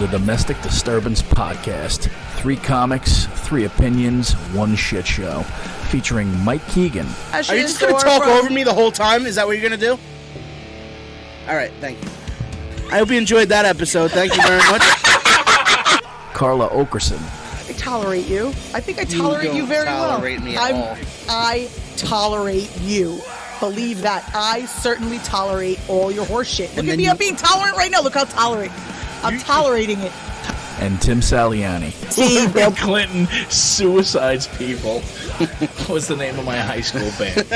The Domestic Disturbance Podcast. 3 comics, 3 opinions, 1 shit show. Featuring Mike Keegan. Are you just going to talk over me the whole time? Is that what you're going to do? All right, thank you. I hope you enjoyed that episode. Thank you very much. Carla Okerson. I tolerate you. I think I tolerate you very well. Tolerate me at all. I tolerate you. Believe that. I certainly tolerate all your horse shit. Look at me. I'm being tolerant right now. Look how tolerant. I'm tolerating it. And Tim Saliani. Bill Clinton suicides people was the name of my high school band.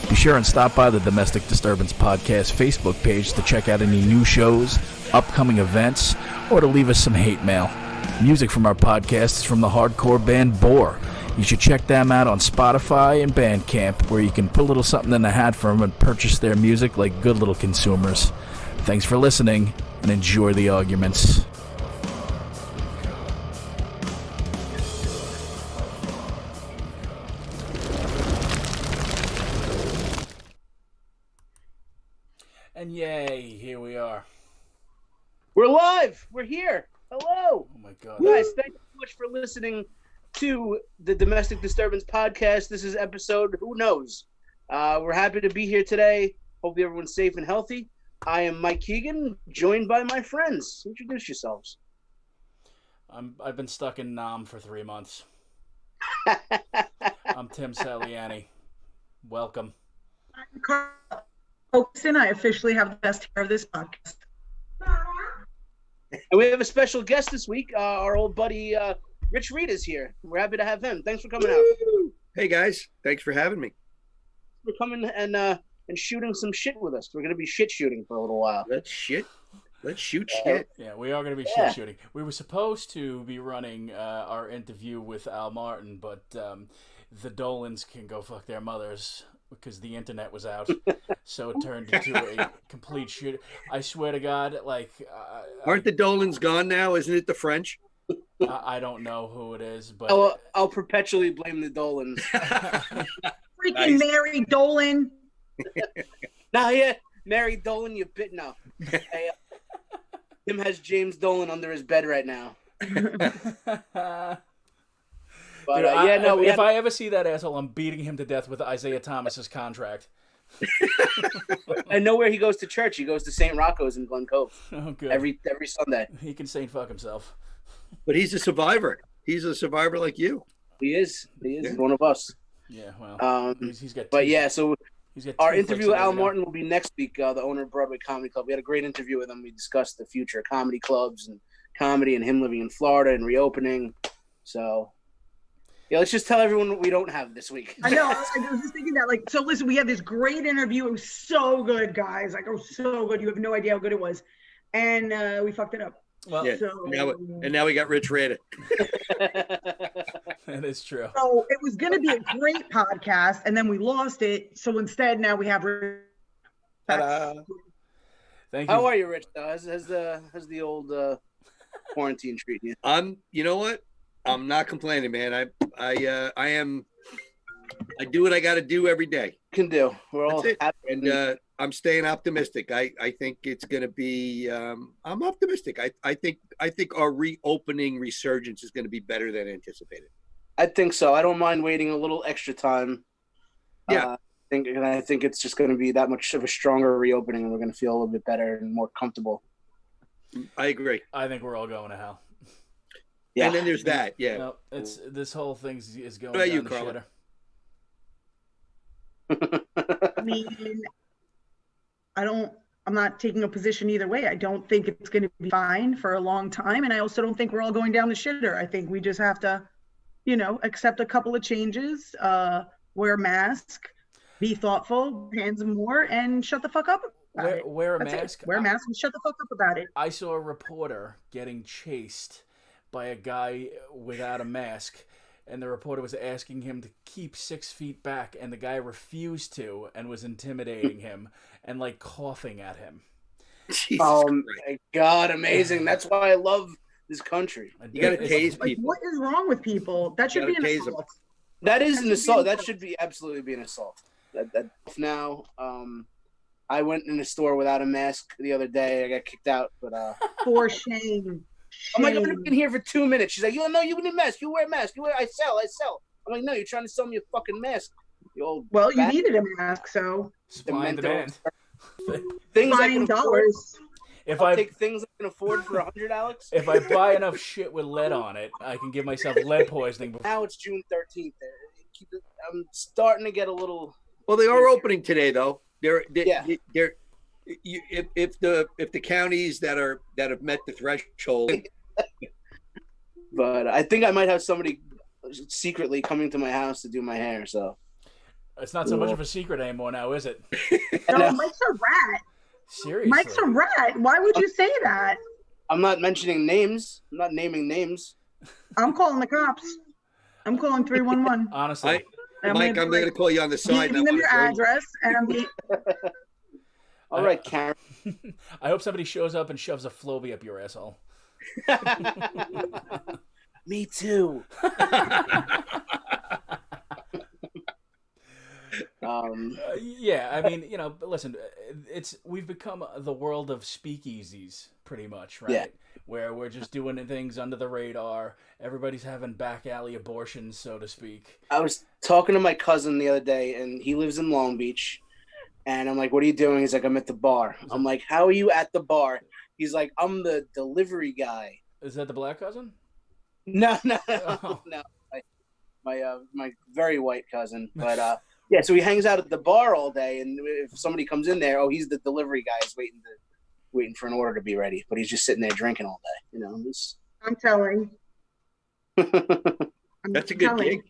Be sure and stop by the Domestic Disturbance Podcast Facebook page to check out any new shows, upcoming events, or to leave us some hate mail. Music from our podcast is from the hardcore band Bore. You should check them out on Spotify and Bandcamp, where you can put a little something in the hat for them and purchase their music like good little consumers. Thanks for listening, and enjoy the arguments. And yay, here we are. We're live. We're here. Hello. Oh my God. Guys, thank you so much for listening to the Domestic Disturbance Podcast. This is episode, who knows? We're happy to be here today. Hopefully everyone's safe and healthy. I am Mike Keegan, joined by my friends. Introduce yourselves. I've been stuck in Nam for 3 months. I'm Tim Saliani. Welcome. I'm Carla Okerson. I officially have the best hair of this podcast. And we have a special guest this week. Our old buddy Rich Reed is here. We're happy to have him. Thanks for coming out. Hey guys, thanks for having me. For coming and shooting some shit with us. We're going to be shit shooting for a little while. Let's shoot shit. Yeah, we are going to be shit shooting. We were supposed to be running our interview with Al Martin, but the Dolans can go fuck their mothers because the internet was out. So it turned into a complete shoot. I swear to God, like... Aren't the Dolans gone now? Isn't it the French? I don't know who it is, but... I'll perpetually blame the Dolans. Freaking nice. Mary Dolan. Mary Dolan, you bit now. Hey, Tim has James Dolan under his bed right now. But dude, if I ever see that asshole, I'm beating him to death with Isaiah Thomas's contract. I know where he goes to church. He goes to St. Rocco's in Glen Cove. Oh, good. Every Sunday. He can Saint fuck himself. But he's a survivor. He's a survivor like you. He is. He's one of us. Yeah, well, he's got. But yeah, so our interview with Al Martin will be next week. The owner of Broadway Comedy Club. We had a great interview with him. We discussed the future of comedy clubs and comedy, and him living in Florida and reopening. So. Yeah, let's just tell everyone what we don't have this week. I know. I was just thinking that. Like, so listen, we had this great interview. It was so good, guys. Like, it was so good. You have no idea how good it was. And we fucked it up. Well, yeah. So, now we got Rich Rader. That is true. So it was going to be a great podcast, and then we lost it. So instead, now we have. Thank you. How are you, Rich? How's the old quarantine treating you? You know what? I'm not complaining, man. I do what I got to do every day. Can do. We're all happy. And I'm staying optimistic. I think it's going to be. I'm optimistic. I think our reopening resurgence is going to be better than anticipated. I think so. I don't mind waiting a little extra time. Yeah. I think it's just going to be that much of a stronger reopening, and we're going to feel a little bit better and more comfortable. I agree. I think we're all going to hell. Yeah. And then there's that. Yeah. No, it's this whole thing is going down down the shitter. I mean, I'm not taking a position either way. I don't think it's going to be fine for a long time. And I also don't think we're all going down the shitter. I think we just have to, accept a couple of changes, wear a mask, be thoughtful, hands more, and shut the fuck up about it. Wear a That's mask. It. Wear a mask and shut the fuck up about it. I saw a reporter getting chased by a guy without a mask, and the reporter was asking him to keep 6 feet back, and the guy refused to and was intimidating him and like coughing at him. Oh my God, amazing. That's why I love this country. You gotta tase people. What is wrong with people? That should be an assault. That is an assault. That should be absolutely be an assault. Now, I went in the store without a mask the other day. I got kicked out, but For shame. I'm like, I've been in here for 2 minutes. She's like, you know, you need a mask. You wear a mask. I sell. I'm like, no, you're trying to sell me a fucking mask. You old well, you needed a mask, so Supply and demand. Things I fine can afford. dollars. If I'll I take things I can afford for $100, Alex. if I buy enough shit with lead on it, I can give myself lead poisoning. Now it's June 13th. I'm starting to get a little. Well, they are opening today, though. If the counties that have met the threshold. But I think I might have somebody secretly coming to my house to do my hair. So it's not so much of a secret anymore now, is it? No, Mike's a rat. Seriously. Mike's a rat. Why would you say that? I'm not mentioning names. I'm not naming names. I'm calling the cops. I'm calling 311. Honestly. Mike, I'm going to call you on the side. Giving them your address and All right, Karen. I hope somebody shows up and shoves a Flowbee up your asshole. Me too. Yeah, I mean, you know, listen, we've become the world of speakeasies, pretty much, right? Yeah. Where we're just doing things under the radar. Everybody's having back alley abortions, so to speak. I was talking to my cousin the other day, and he lives in Long Beach. And I'm like, what are you doing? He's like, I'm at the bar. I'm like, how are you at the bar? He's like, I'm the delivery guy. Is that the black cousin? No, Oh. no. My very white cousin. But yeah, so he hangs out at the bar all day, and if somebody comes in there, he's the delivery guy. He's waiting for an order to be ready, but he's just sitting there drinking all day. You know, I'm telling. That's a good gig.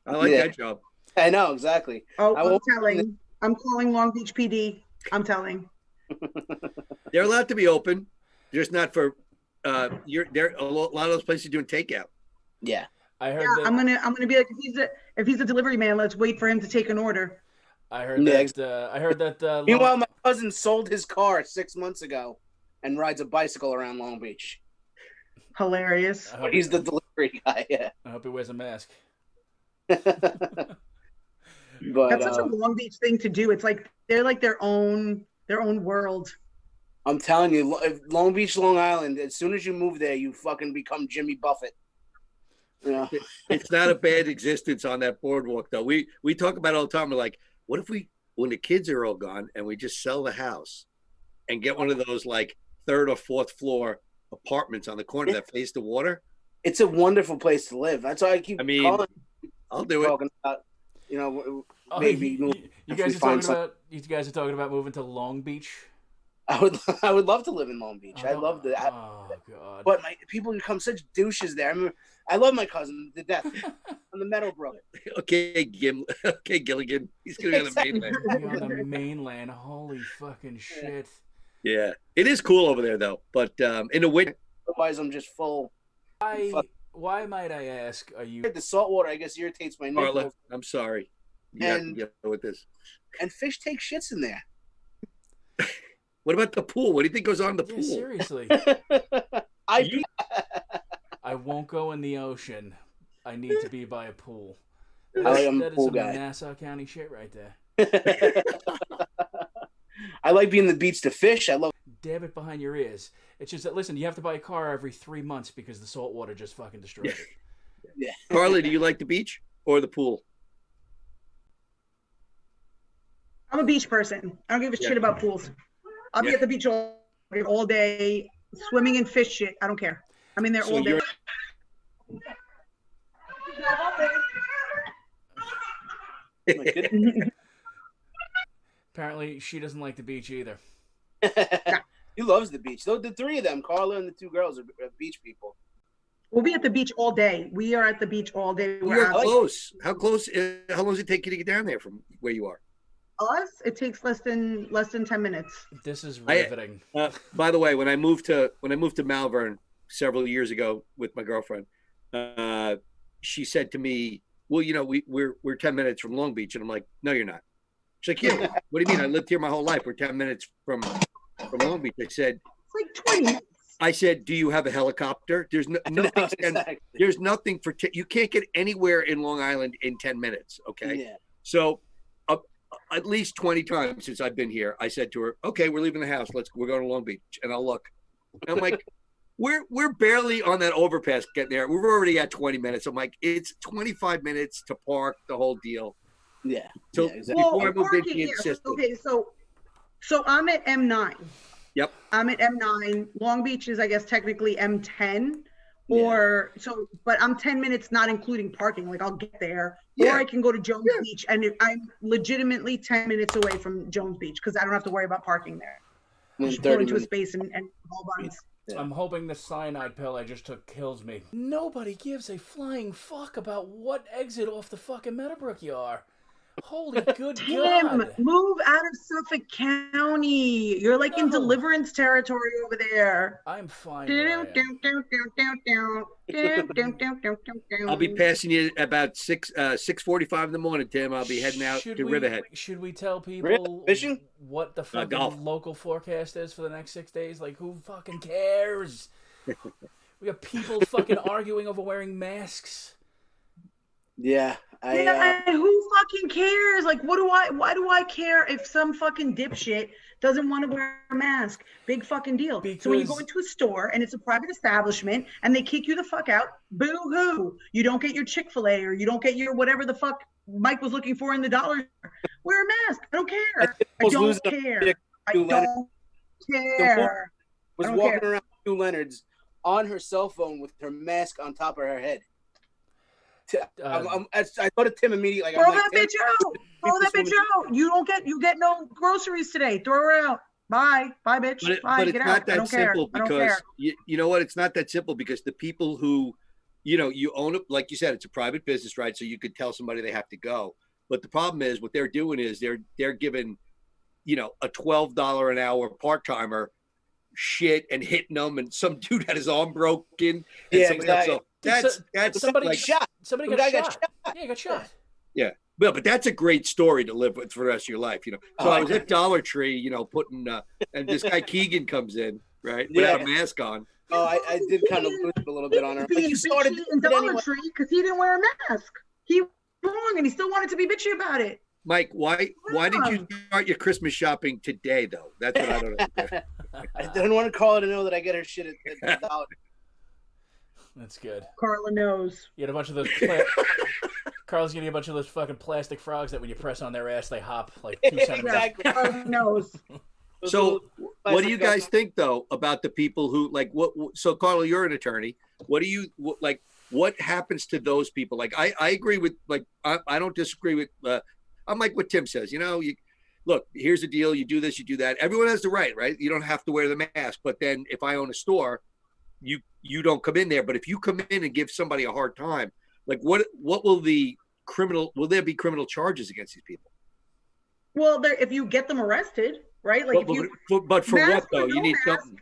I like that job. I know, exactly. I'm telling. I'm calling Long Beach PD. I'm telling. They're allowed to be open. Just not for there. A lot of those places are doing takeout. Yeah. I heard that. I'm gonna be like, if he's a delivery man, let's wait for him to take an order. I heard that. I heard that. Meanwhile, my cousin sold his car 6 months ago and rides a bicycle around Long Beach. Hilarious. But he's the delivery guy. Yeah. I hope he wears a mask. But that's such a Long Beach thing to do. It's like they're like their own world. I'm telling you, Long Beach, Long Island. As soon as you move there, you fucking become Jimmy Buffett. Yeah, It's not a bad existence on that boardwalk, though. We talk about it all the time. We're like, what if when the kids are all gone, and we just sell the house and get one of those like 3rd or 4th floor apartments on the corner that face the water? It's a wonderful place to live. That's why I keep calling. I'll do it. Talking about, maybe you guys are talking about moving to Long Beach. I would love to live in Long Beach. I love that. Oh God! But people become such douches there. I love my cousin to death. I'm the Meadowbrook. Okay, Gilligan. He's gonna be on the mainland. You're on the mainland. Holy fucking shit! Yeah, it is cool over there though. But in the winter, otherwise I'm just full. Why might I ask? Are you the salt water? I guess irritates my nipples. Carla, I'm sorry. You have to get with this. And fish take shits in there. What about the pool? What do you think goes on in the pool? Seriously. I won't go in the ocean. I need to be by a pool. That is some Nassau County shit right there. I like being the beach to fish. I love. Dab it behind your ears. It's just that, listen, you have to buy a car every 3 months because the salt water just fucking destroys it. Yeah. Carla, do you like the beach or the pool? I'm a beach person. I don't give a shit about pools. I'll be at the beach all day, swimming in fish shit. I don't care. I'm in there all day. Apparently, she doesn't like the beach either. He loves the beach. The 3 of them, Carla and the 2 girls, are beach people. We'll be at the beach all day. We are at the beach all day. We're close. How close? How long does it take you to get down there from where you are? Us, it takes less than 10 minutes. This is riveting. By the way, when I moved to Malvern several years ago with my girlfriend, she said to me, "Well, we're 10 minutes from Long Beach," and I'm like, "No, you're not." She's like, "Yeah, what do you mean? I lived here my whole life. We're 10 minutes from Long Beach." I said, "It's like 20 minutes." I said, "Do you have a helicopter?" There's nothing. Exactly. There's nothing you can't get anywhere in Long Island in 10 minutes. Okay, yeah. So at least 20 times since I've been here, I said to her, "Okay, we're leaving the house. We're going to Long Beach." And I'll look. And I'm like, we're barely on that overpass getting there. We're already at 20 minutes. I'm like, it's 25 minutes to park, the whole deal. Yeah. So exactly. before I moved in, she yeah. insisted. Okay, so I'm at M9. Yep. I'm at M9. Long Beach is, I guess, technically M10. Yeah. But I'm 10 minutes, not including parking. Like, I'll get there, Yeah. or I can go to Jones Beach, and I'm legitimately 10 minutes away from Jones Beach because I don't have to worry about parking there. In Just go 30 into a minutes. space and haul buns. Yeah. I'm hoping the cyanide pill I just took kills me. Nobody gives a flying fuck about what exit off the fucking Meadowbrook you are. Holy good Tim, God. move out of Suffolk County. You're like in No. Deliverance territory over there. I'm fine where I am. I'll be passing you about 6:45 in the morning, Tim. I'll be heading out to Riverhead. Should we tell people Really? Fishing? what the fucking golf. local forecast is for the next 6 days? Like, who fucking cares? We got people fucking arguing over wearing masks. Yeah. And who fucking cares? Like, why do I care if some fucking dipshit doesn't want to wear a mask? Big fucking deal. So when you go into a store and it's a private establishment and they kick you the fuck out, boo-hoo. You don't get your Chick-fil-A or you don't get your whatever the fuck Mike was looking for in the dollar store. Wear a mask. I don't care. I don't care. I don't care. Was walking around Hugh Leonard's on her cell phone with her mask on top of her head. I thought of Tim immediately. Like, throw that bitch out. Throw that bitch out. You get no groceries today. Throw her out. Bye, bitch. Bye. But it's Get not out. that simple because you know what? It's not that simple because the people who, you own it, like you said, it's a private business, right? So you could tell somebody they have to go. But the problem is what they're doing is they're giving, a $12 an hour part-timer shit and hitting them, and some dude had his arm broken. Yeah, exactly. So that's somebody like, shot. Somebody got got shot. shot. Yeah, he got shot. Yeah. Well, but that's a great story to live with for the rest of your life, So I was at Dollar Tree, putting, and this guy Keegan comes in, right, without a mask on. Oh, I did kind of lose a little bit on her. Like, you started in Dollar Tree because he didn't wear a mask. He was wrong, and he still wanted to be bitchy about it. Mike, why did you start your Christmas shopping today, though? That's what I don't understand. I didn't want Carla to know that I get her shit at the Dollar. That's good. Carla knows. You had a bunch of those. Carl's getting a bunch of those fucking plastic frogs that when you press on their ass, they hop like 2 centimeters. Exactly. Carla knows. So, what do you guys think, though, about the people who So, Carla, you're an attorney. What do you like? What happens to those people? Like, I agree with I don't disagree with. I'm like what Tim says. Look, here's the deal. You do this, you do that. Everyone has the right? You don't have to wear the mask. But then, if I own a store, you don't come in there. But if you come in and give somebody a hard time, like what will there be criminal charges against these people? Well, if you get them arrested, right? Like, but for what though? You need something.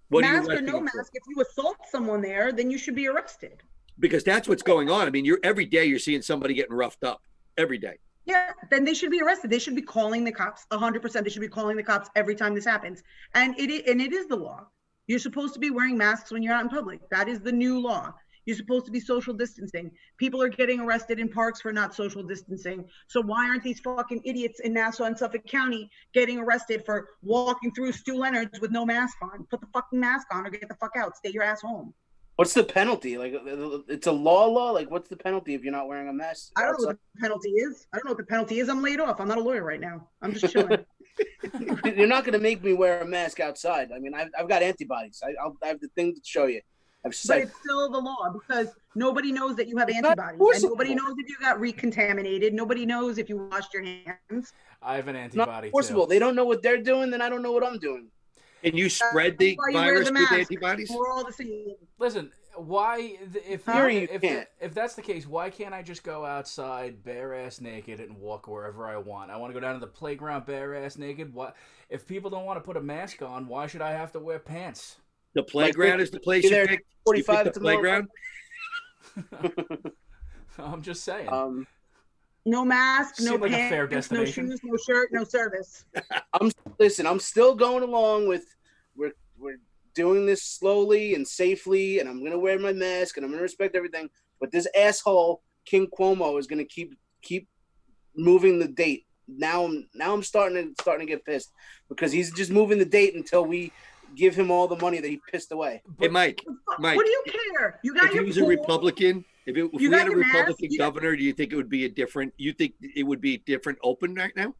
What mask or no mask? If you assault someone there, then you should be arrested. Because that's what's going on. I mean, every day you're seeing somebody getting roughed up. Every day. Yeah, then they should be arrested. They should be calling the cops 100%. They should be calling the cops every time this happens. And it is the law. You're supposed to be wearing masks when you're out in public. That is the new law. You're supposed to be social distancing. People are getting arrested in parks for not social distancing. So why aren't these fucking idiots in Nassau and Suffolk County getting arrested for walking through Stu Leonard's with no mask on? Put the fucking mask on or get the fuck out. Stay your ass home. What's the penalty? Like, it's a law? Like, what's the penalty if you're not wearing a mask? I don't know what the penalty is. I'm laid off. I'm not a lawyer right now. I'm just chilling. You're not going to make me wear a mask outside. I mean, I've got antibodies. I have the thing to show you. But it's still the law because nobody knows that you have antibodies. And nobody knows if you got recontaminated. Nobody knows if you washed your hands. I have an antibody, too. They don't know what they're doing, then I don't know what I'm doing. And you spread the virus with antibodies? We're all the same. Listen, if that's the case, why can't I just go outside bare ass naked and walk wherever I want? I want to go down to the playground bare ass naked. If people don't want to put a mask on, why should I have to wear pants? The playground is the place you picked. 45 you the playground. I'm just saying. No mask, no like pants, a fair destination. No shoes, no shirt, no service. I'm still going along with we're doing this slowly and safely, and I'm gonna wear my mask and I'm gonna respect everything. But this asshole King Cuomo is gonna keep moving the date now I'm starting to get pissed because he's just moving the date until we give him all the money that he pissed away. Hey, Mike, what do you care? You got if your he was a Republican, if we had a Republican governor, do you think it would be a different? You think it would be different open right now?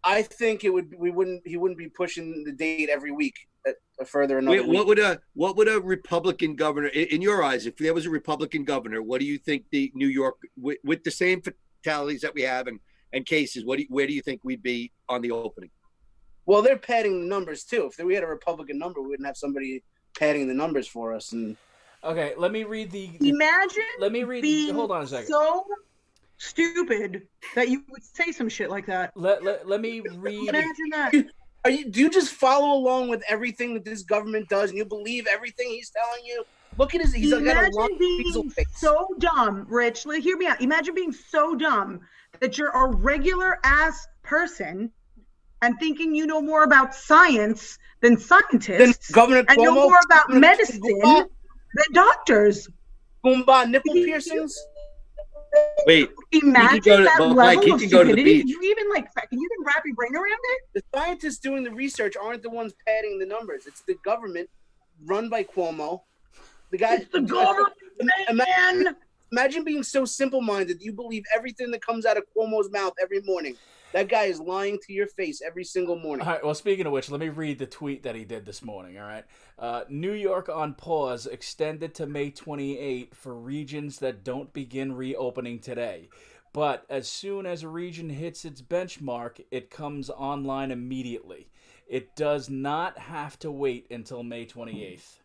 I think it would. He wouldn't be pushing the date every week further another week. What would a Republican governor, in your eyes, if there was a Republican governor, what do you think the New York with the same fatalities that we have and cases, where do you think we'd be on the opening? Well, they're padding the numbers too. If we had a Republican number, we wouldn't have somebody padding the numbers for us. And okay, let me read the. Imagine. Let me read. Hold on a second. So stupid that you would say some shit like that. Let me read. Imagine that. Do you just follow along with everything that this government does, and you believe everything he's telling you? Look at he's got a long being so dumb, Rich. Hear me out. Imagine being so dumb that you're a regular ass person and thinking you know more about science than scientists, Governor Cuomo, and know more about medicine than doctors. Goomba nipple piercings. Wait, imagine that level of stupidity. Can you even wrap your brain around it? The scientists doing the research aren't the ones padding the numbers. It's the government run by Cuomo. The guy. It's the government, man. Imagine being so simple-minded that you believe everything that comes out of Cuomo's mouth every morning. That guy is lying to your face every single morning. All right, well, speaking of which, let me read the tweet that he did this morning, all right? New York on pause, extended to May 28 for regions that don't begin reopening today. But as soon as a region hits its benchmark, it comes online immediately. It does not have to wait until May 28th.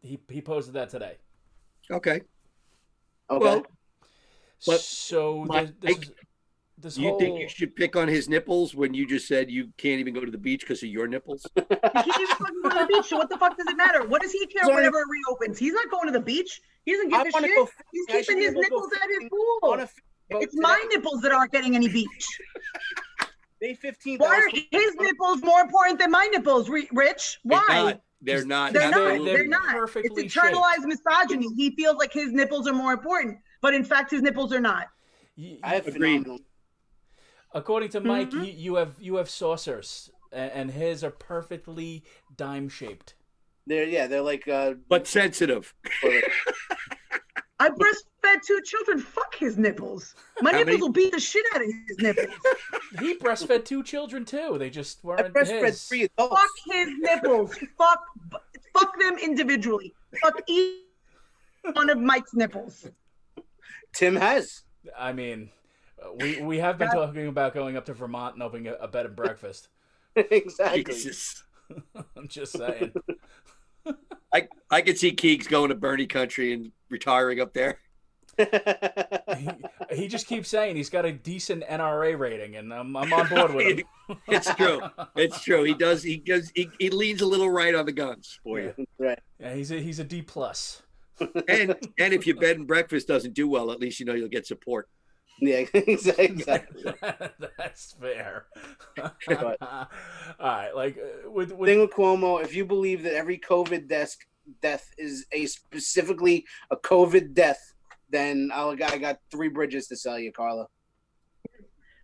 He posted that today. Okay. Well, so you think you should pick on his nipples when you just said you can't even go to the beach because of your nipples? He can't even fucking go to the beach. So what the fuck does it matter? What does he care whenever it reopens? He's not going to the beach. He doesn't give a shit. He's keeping his nipples at his pool. It's my nipples that aren't getting any beach. May 15th. Why are his nipples more important than my nipples, Rich? Why? They're not. They're not. It's internalized misogyny. He feels like his nipples are more important, but in fact, his nipples are not. I have phenomenal. According to Mike, you have saucers, and his are perfectly dime shaped. They're like but sensitive. I breastfed 2 children. Fuck his nipples. My nipples will beat the shit out of his nipples. He breastfed 2 children too. They just weren't his. 3 adults. Fuck his nipples. Fuck them individually. Fuck each one of Mike's nipples. Tim has. I mean, we have been talking about going up to Vermont and opening a bed and breakfast. Exactly. Jesus. I'm just saying. I could see Keegs going to Bernie country and retiring up there. He just keeps saying he's got a decent NRA rating, and I'm on board with him. It's true. It's true. He does. He leans a little right on the guns for you. Right. Yeah, he's a D+. And if your bed and breakfast doesn't do well, at least you know you'll get support. Yeah, exactly. That's fair. But, all right, like with thing with Cuomo, if you believe that every COVID death is specifically a COVID death, then I got 3 bridges to sell you, Carla.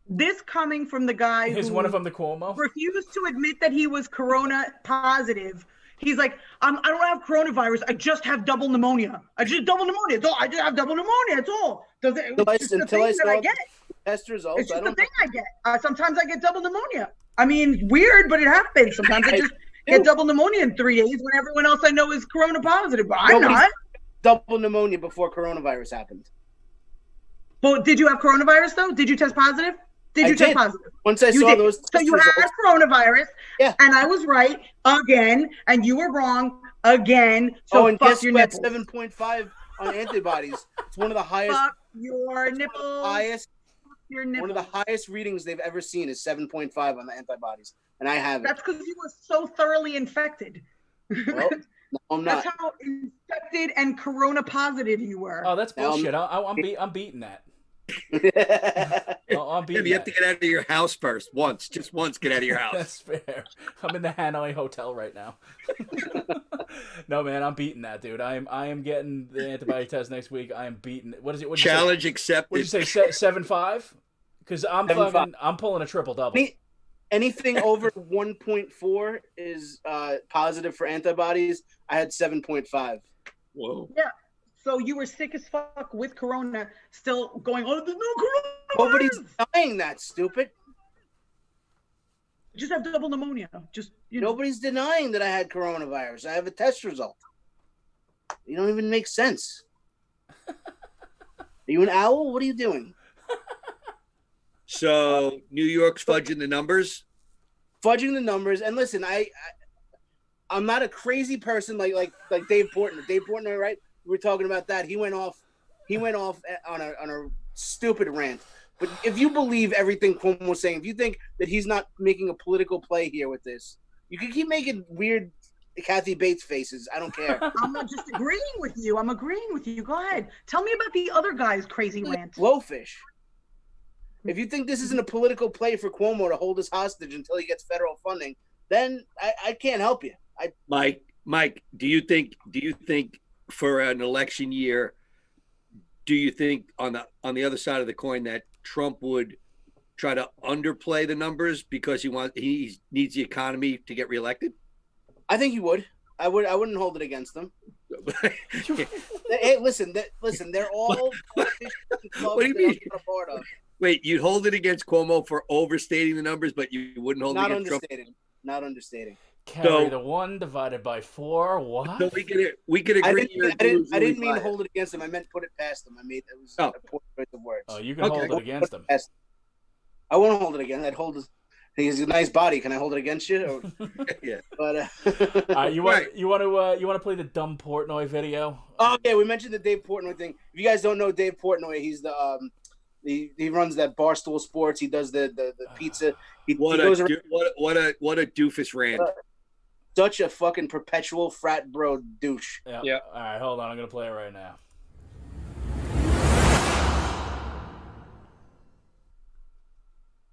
This coming from the guy is one of them the Cuomo refused to admit that he was corona positive. He's like, I don't have coronavirus. I just have double pneumonia. I just have double pneumonia. It's all. It's the thing that I get. Test results. It's just the thing I get. Sometimes I get double pneumonia. I mean, weird, but it happens. Sometimes I just get double pneumonia in 3 days when everyone else I know is corona positive, but I'm not. Double pneumonia before coronavirus happened. Well, did you have coronavirus though? Did you test positive? Did you test positive? Once I saw those. So you had coronavirus, and I was right again, and you were wrong again. So and fuck guess your what? nipples. 7.5 on antibodies. It's one of the highest. Fuck your nipples. One of the highest readings they've ever seen is 7.5 on the antibodies, and I have it. That's because you were so thoroughly infected. Well, no, I'm not. That's how infected and corona positive you were. Oh, that's bullshit. I'm beating that. I'm beating You have to get out of your house first. Just once, get out of your house. That's fair. I'm in the Hanoi hotel right now. No, man, I'm beating that, dude. I am getting the antibody test next week. I am beating it. What is it? Challenge accepted. What did you say? 7.5? Because I'm pulling a triple double. Anything over 1.4 is positive for antibodies. I had 7.5. Whoa. Yeah. So you were sick as fuck with corona, still going, oh, there's no corona. Nobody's denying that, stupid. Just have double pneumonia. Nobody's denying that I had coronavirus. I have a test result. You don't even make sense. Are you an owl? What are you doing? So New York's fudging the numbers? Fudging the numbers. And listen, I'm not a crazy person like Dave Portnoy. Dave Portnoy, right? We were talking about that. He went off on a stupid rant. But if you believe everything Cuomo was saying, if you think that he's not making a political play here with this, you can keep making weird Kathy Bates faces. I don't care. I'm not just agreeing with you. I'm agreeing with you. Go ahead. Tell me about the other guy's crazy rant. Blowfish. If you think this isn't a political play for Cuomo to hold us hostage until he gets federal funding, then I can't help you. Mike, do you think for an election year, do you think on the other side of the coin that Trump would try to underplay the numbers because he needs the economy to get reelected? I think he would. I wouldn't hold it against him. Hey, listen, they're all what do you mean? Wait, you'd hold it against Cuomo for overstating the numbers, but you wouldn't hold it against Trump? Not understating. Carry the 1 divided by 4. What? So we could agree. I didn't mean hold it against him. I meant put it past him. It was a poor choice of words. Oh, you can hold it against him. I won't hold it against. I'd hold his. He's a nice body. Can I hold it against you? Yeah. But you want to play the dumb Portnoy video? Oh, okay. We mentioned the Dave Portnoy thing. If you guys don't know Dave Portnoy, he's the he runs that Barstool Sports. He does the pizza. What a doofus rant. Such a fucking perpetual frat bro douche. Yeah. All right, hold on. I'm gonna play it right now.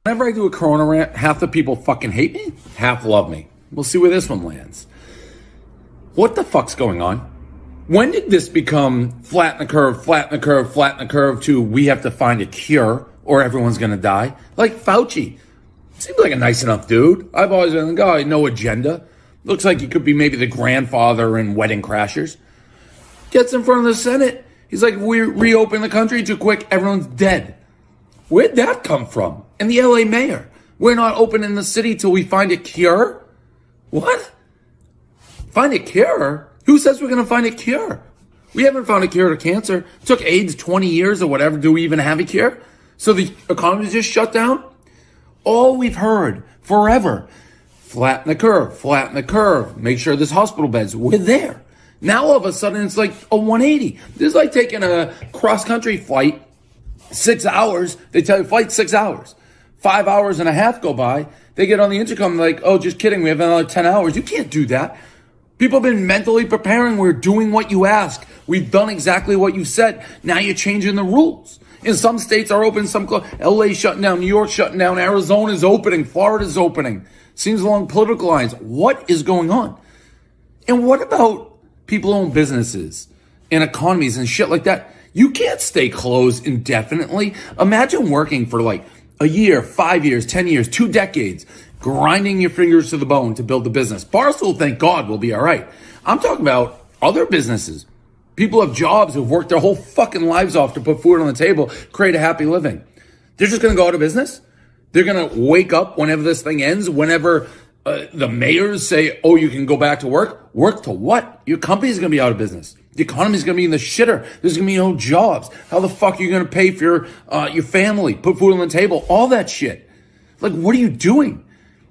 Whenever I do a Corona rant, half the people fucking hate me, half love me. We'll see where this one lands. What the fuck's going on? When did this become flatten the curve to we have to find a cure or everyone's gonna die? Like Fauci. Seems like a nice enough dude. I've always been a guy, no agenda. Looks like he could be maybe the grandfather in Wedding Crashers. Gets in front of the Senate. He's like, we reopen the country too quick, everyone's dead. Where'd that come from? And the LA mayor. We're not opening the city till we find a cure? What? Find a cure? Who says we're going to find a cure? We haven't found a cure to cancer. It took AIDS 20 years or whatever. Do we even have a cure? So the economy's just shut down? All we've heard forever, flatten the curve, make sure there's hospital beds. We're there. Now all of a sudden it's like a 180. This is like taking a cross-country flight, 6 hours. They tell you flight 6 hours. 5 hours and a half go by. They get on the intercom like, oh, just kidding. We have another 10 hours. You can't do that. People have been mentally preparing. We're doing what you ask. We've done exactly what you said. Now you're changing the rules. In some states are open, some closed. LA shutting down, New York shutting down, Arizona's opening, Florida's opening. Seems along political lines. What is going on? And what about people who own businesses and economies and shit like that? You can't stay closed indefinitely. Imagine working for like a year, 5 years, 10 years, 2 decades, grinding your fingers to the bone to build the business. Barstool, thank God, will be all right. I'm talking about other businesses. People have jobs who've worked their whole fucking lives off to put food on the table, create a happy living. They're just going to go out of business. They're going to wake up whenever this thing ends, whenever the mayors say, oh, you can go back to work. Work to what? Your company's going to be out of business. The economy's going to be in the shitter. There's going to be no jobs. How the fuck are you going to pay for your family, put food on the table, all that shit? Like, what are you doing?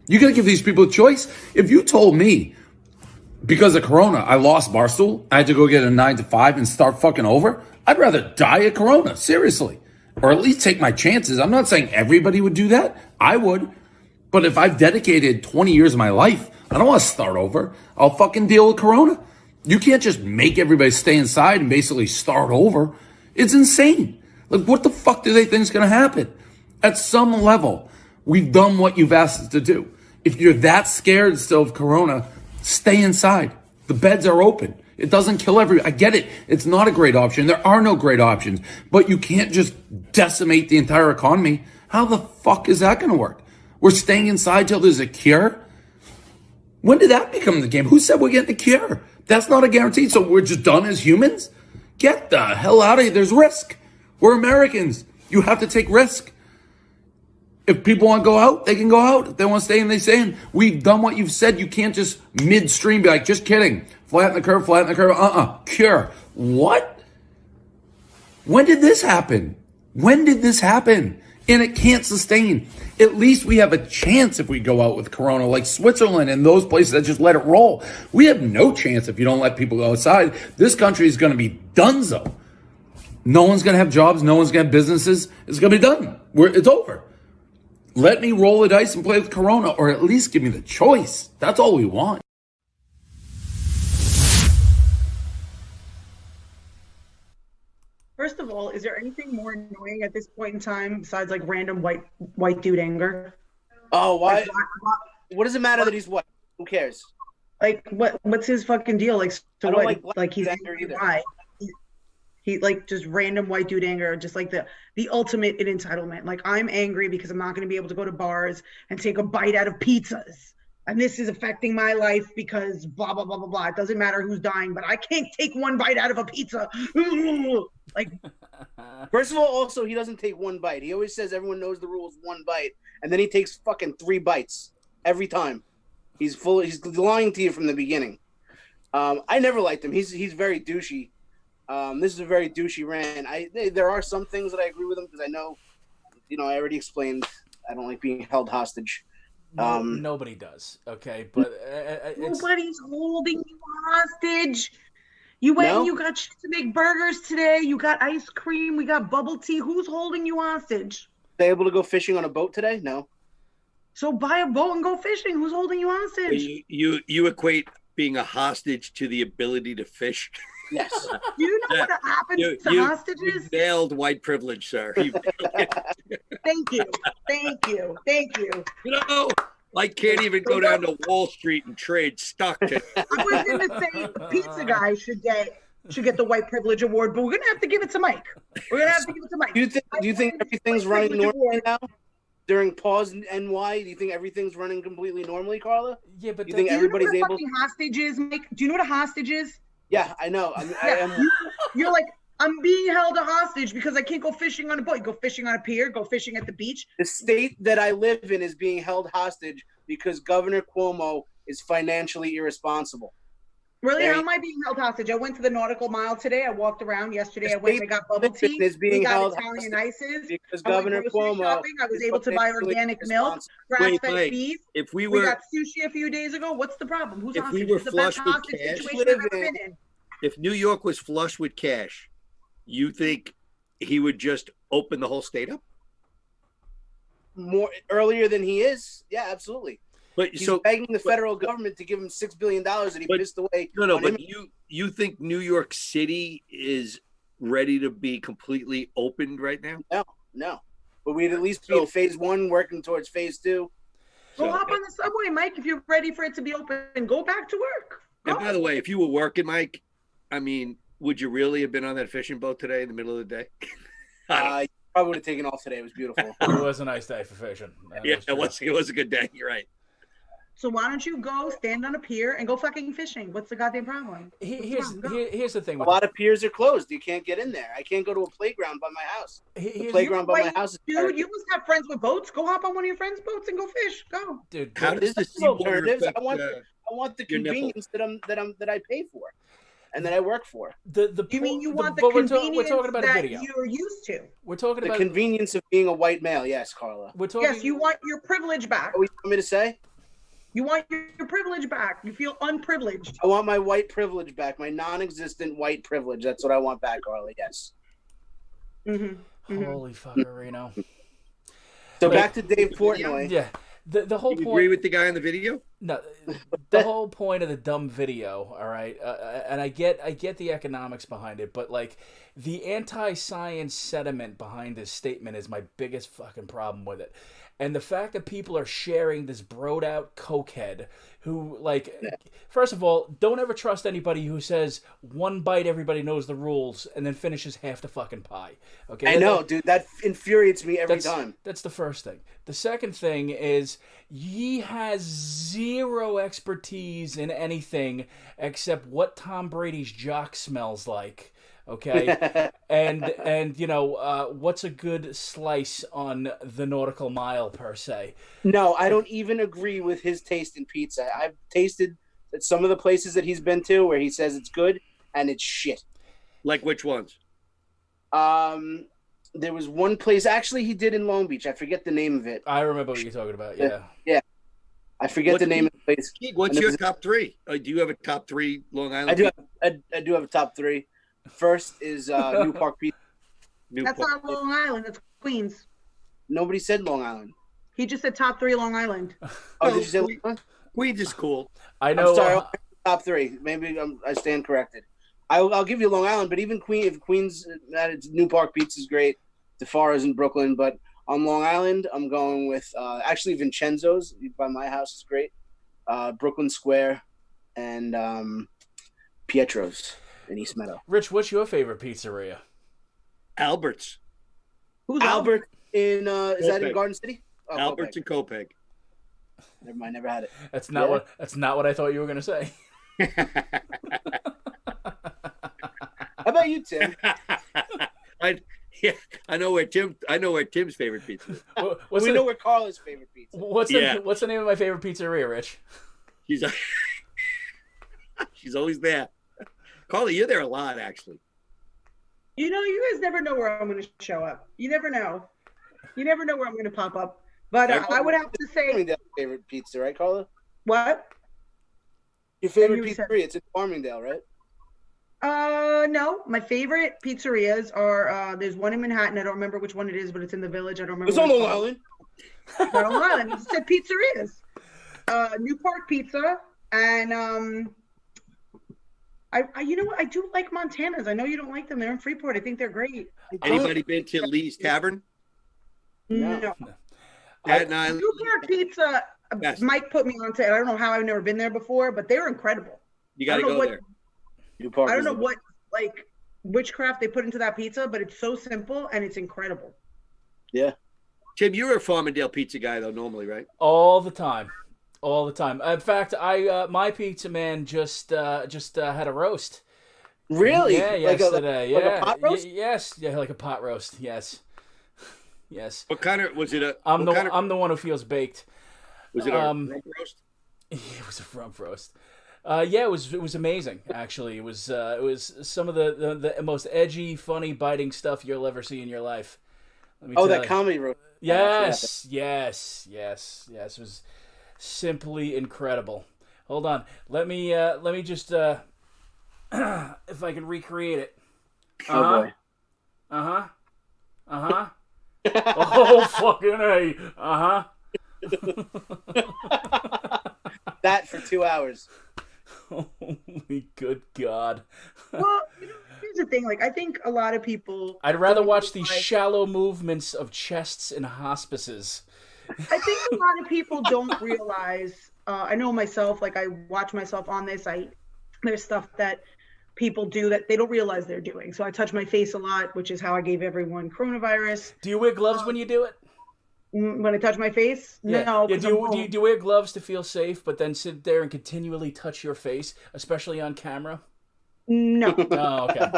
You're going to give these people a choice? If you told me, because of Corona, I lost Barstool, I had to go get a 9 to 5 and start fucking over, I'd rather die of Corona, seriously. Or at least take my chances. I'm not saying everybody would do that. I would. But if I've dedicated 20 years of my life, I don't want to start over. I'll fucking deal with Corona. You can't just make everybody stay inside and basically start over. It's insane. Like, what the fuck do they think is going to happen? At some level, we've done what you've asked us to do. If you're that scared still of Corona, stay inside. The beds are open. It doesn't kill everybody. I get it. It's not a great option. There are no great options. But you can't just decimate the entire economy. How the fuck is that going to work? We're staying inside till there's a cure? When did that become the game? Who said we're getting a cure? That's not a guarantee. So we're just done as humans? Get the hell out of here. There's risk. We're Americans. You have to take risk. If people want to go out, they can go out. If they want to stay in, they stay in. We've done what you've said. You can't just midstream be like, just kidding. Flatten the curve, flatten the curve. Cure. What? When did this happen? When did this happen? And it can't sustain. At least we have a chance if we go out with Corona, like Switzerland and those places that just let it roll. We have no chance if you don't let people go outside. This country is going to be donezo. No one's going to have jobs. No one's going to have businesses. It's going to be done. It's over. Let me roll the dice and play with Corona, or at least give me the choice. That's all we want. First of all, is there anything more annoying at this point in time besides like random white dude anger? Oh, why? What does it matter that he's white? Who cares? Like what's his fucking deal? Like so I don't what? Like he's anger either. Why? He like just random white dude anger, just like the ultimate in entitlement. Like I'm angry because I'm not going to be able to go to bars and take a bite out of pizzas. And this is affecting my life because blah, blah, blah, blah, blah. It doesn't matter who's dying, but I can't take one bite out of a pizza. Like, first of all, also, he doesn't take one bite. He always says everyone knows the rules, one bite. And then he takes fucking 3 bites every time. He's lying to you from the beginning. I never liked him. He's very douchey. This is a very douchey rant. There are some things that I agree with him because I know, I already explained I don't like being held hostage. Nobody does, okay? But nobody's holding you hostage. You went and you got shit to make burgers today. You got ice cream. We got bubble tea. Who's holding you hostage? They able to go fishing on a boat today? No. So buy a boat and go fishing. Who's holding you hostage? You equate being a hostage to the ability to fish? Yes. Do you know what happens to hostages? You nailed white privilege, sir. Thank you. I can't even go down to Wall Street and trade stock. I was going to say the pizza guy should get the white privilege award, but we're going to have to give it to Mike. We're going to have to give it to Mike. Do you think everything's running normally now? During pause NY, do you think everything's running completely normally, Carla? Yeah, but you think everybody's able? Hostage is, Mike? Do you know what a hostage is? Yeah, I know. You're like, I'm being held a hostage because I can't go fishing on a boat. You go fishing on a pier, go fishing at the beach. The state that I live in is being held hostage because Governor Cuomo is financially irresponsible. Really? How am I being held hostage? I went to the Nautical Mile today. I walked around yesterday. I went and I got bubble tea. We got Italian ices. Because Governor Cuomo shopping. I was able to buy organic milk, grass-fed beef. We got sushi a few days ago. What's the problem? Who's hostage? We were flush with cash. If New York was flush with cash, you think he would just open the whole state up? More earlier than he is? Yeah, absolutely. But he's begging the federal government to give him $6 billion that he pissed away. But you think New York City is ready to be completely opened right now? No. But we'd at least be in phase 1, working towards phase 2. Go hop on the subway, Mike. If you're ready for it to be open, go back to work. And by the way, if you were working, Mike, I mean, would you really have been on that fishing boat today in the middle of the day? I probably would have taken off today. It was beautiful. It was a nice day for fishing. It was a good day. You're right. So why don't you go stand on a pier and go fucking fishing? What's the goddamn problem? Here's the thing. A lot of piers are closed. You can't get in there. I can't go to a playground by my house. The playground by my house is dude, you must have friends with boats. Go hop on one of your friends' boats and go fish. Go. Dude, how does this alternatives? I want the convenience that I pay for and that I work for. You mean you want the convenience we're talking about that you're used to? We're talking about the convenience of being a white male. Yes, Carla. Yes, you want your privilege back. What do you want me to say? You want your privilege back. You feel unprivileged. I want my white privilege back, my non-existent white privilege. That's what I want back, Carla. Yes. Holy fucker, Reno. So back to Dave Portnoy. Yeah. The whole you point. Agree with the guy in the video? No, the whole point of the dumb video, all right, and I get the economics behind it, but like the anti-science sentiment behind this statement is my biggest fucking problem with it. And the fact that people are sharing this broed out cokehead who, like, first of all, don't ever trust anybody who says one bite, everybody knows the rules, and then finishes half the fucking pie. Okay, I know, dude. That infuriates me every time. That's the first thing. The second thing is he has zero expertise in anything except what Tom Brady's jock smells like. Okay, and you know what's a good slice on the nautical mile per se? No, I don't even agree with his taste in pizza. I've tasted at some of the places that he's been to where he says it's good and it's shit. Like which ones? There was one place actually he did in Long Beach. I forget the name of it. I remember what you're talking about. Yeah. Yeah. I forget the name of the place. What's your top three? Do you have a top three Long Island? I do have a top three. First is New Park Pizza. That's not Long Island. That's Queens. Nobody said Long Island. He just said top 3 Long Island. Oh, did you say Long Island? Queens is cool. I know. I'm sorry, top 3. Maybe I stand corrected. I'll give you Long Island, but even Queens at its New Park Pizza is great. DeFara's in Brooklyn, but on Long Island, I'm going with actually Vincenzo's by my house is great. Brooklyn Square and Pietro's in East Meadow. Rich, what's your favorite pizzeria? Albert's. Who's Albert in is that in Garden City? Oh, Albert's in Copiague. Never mind, never had it. That's not what I thought you were gonna say. How about you, Tim? I know where Tim's favorite pizza is. We know where Carla's favorite pizza is. What's the name of my favorite pizzeria, Rich? She's always there. Carla, you're there a lot, actually. You know, you guys never know where I'm going to show up. You never know. You never know where I'm going to pop up. But I would have to say... favorite pizza, right, Carla? What? Your favorite pizzeria? It's in Farmingdale, right? No. My favorite pizzerias are, there's one in Manhattan. I don't remember which one it is, but it's in the Village. I don't remember. It's on Long Island. Long Island. You said pizzerias. New Park Pizza. And... you know what? I do like Montana's. I know you don't like them. They're in Freeport. I think they're great. Anybody been to Lee's Tavern? No. New Park Pizza. Best. Mike put me onto it. I don't know how I've never been there before, but they're incredible. You got to go there. I don't know what like witchcraft they put into that pizza, but it's so simple and it's incredible. Yeah. Tim, you're a Farmingdale pizza guy though, normally, right? All the time. All the time. In fact, my pizza man just had a roast. Really? Yeah, yesterday. Like a pot roast? Yes, yeah, like a pot roast. Yes. Yes. What kind of was it? I'm the one who feels baked. Was it a rump roast? It was a rump roast. Yeah, it was amazing. Actually, it was some of the most edgy, funny, biting stuff you'll ever see in your life. That comedy roast. Yes. It was simply incredible. Hold on. Let me just if I can recreate it. Oh boy. Oh fucking A. That for 2 hours. Holy good God. Well, here's the thing. Like, I think a lot of people. I'd rather watch these shallow movements of chests in hospices. I think a lot of people don't realize. I know myself. Like, I watch myself on this. There's stuff that people do that they don't realize they're doing. So I touch my face a lot, which is how I gave everyone coronavirus. Do you wear gloves when you do it? When I touch my face? Yeah. No. Yeah, do you wear gloves to feel safe, but then sit there and continually touch your face, especially on camera? No. Oh, okay.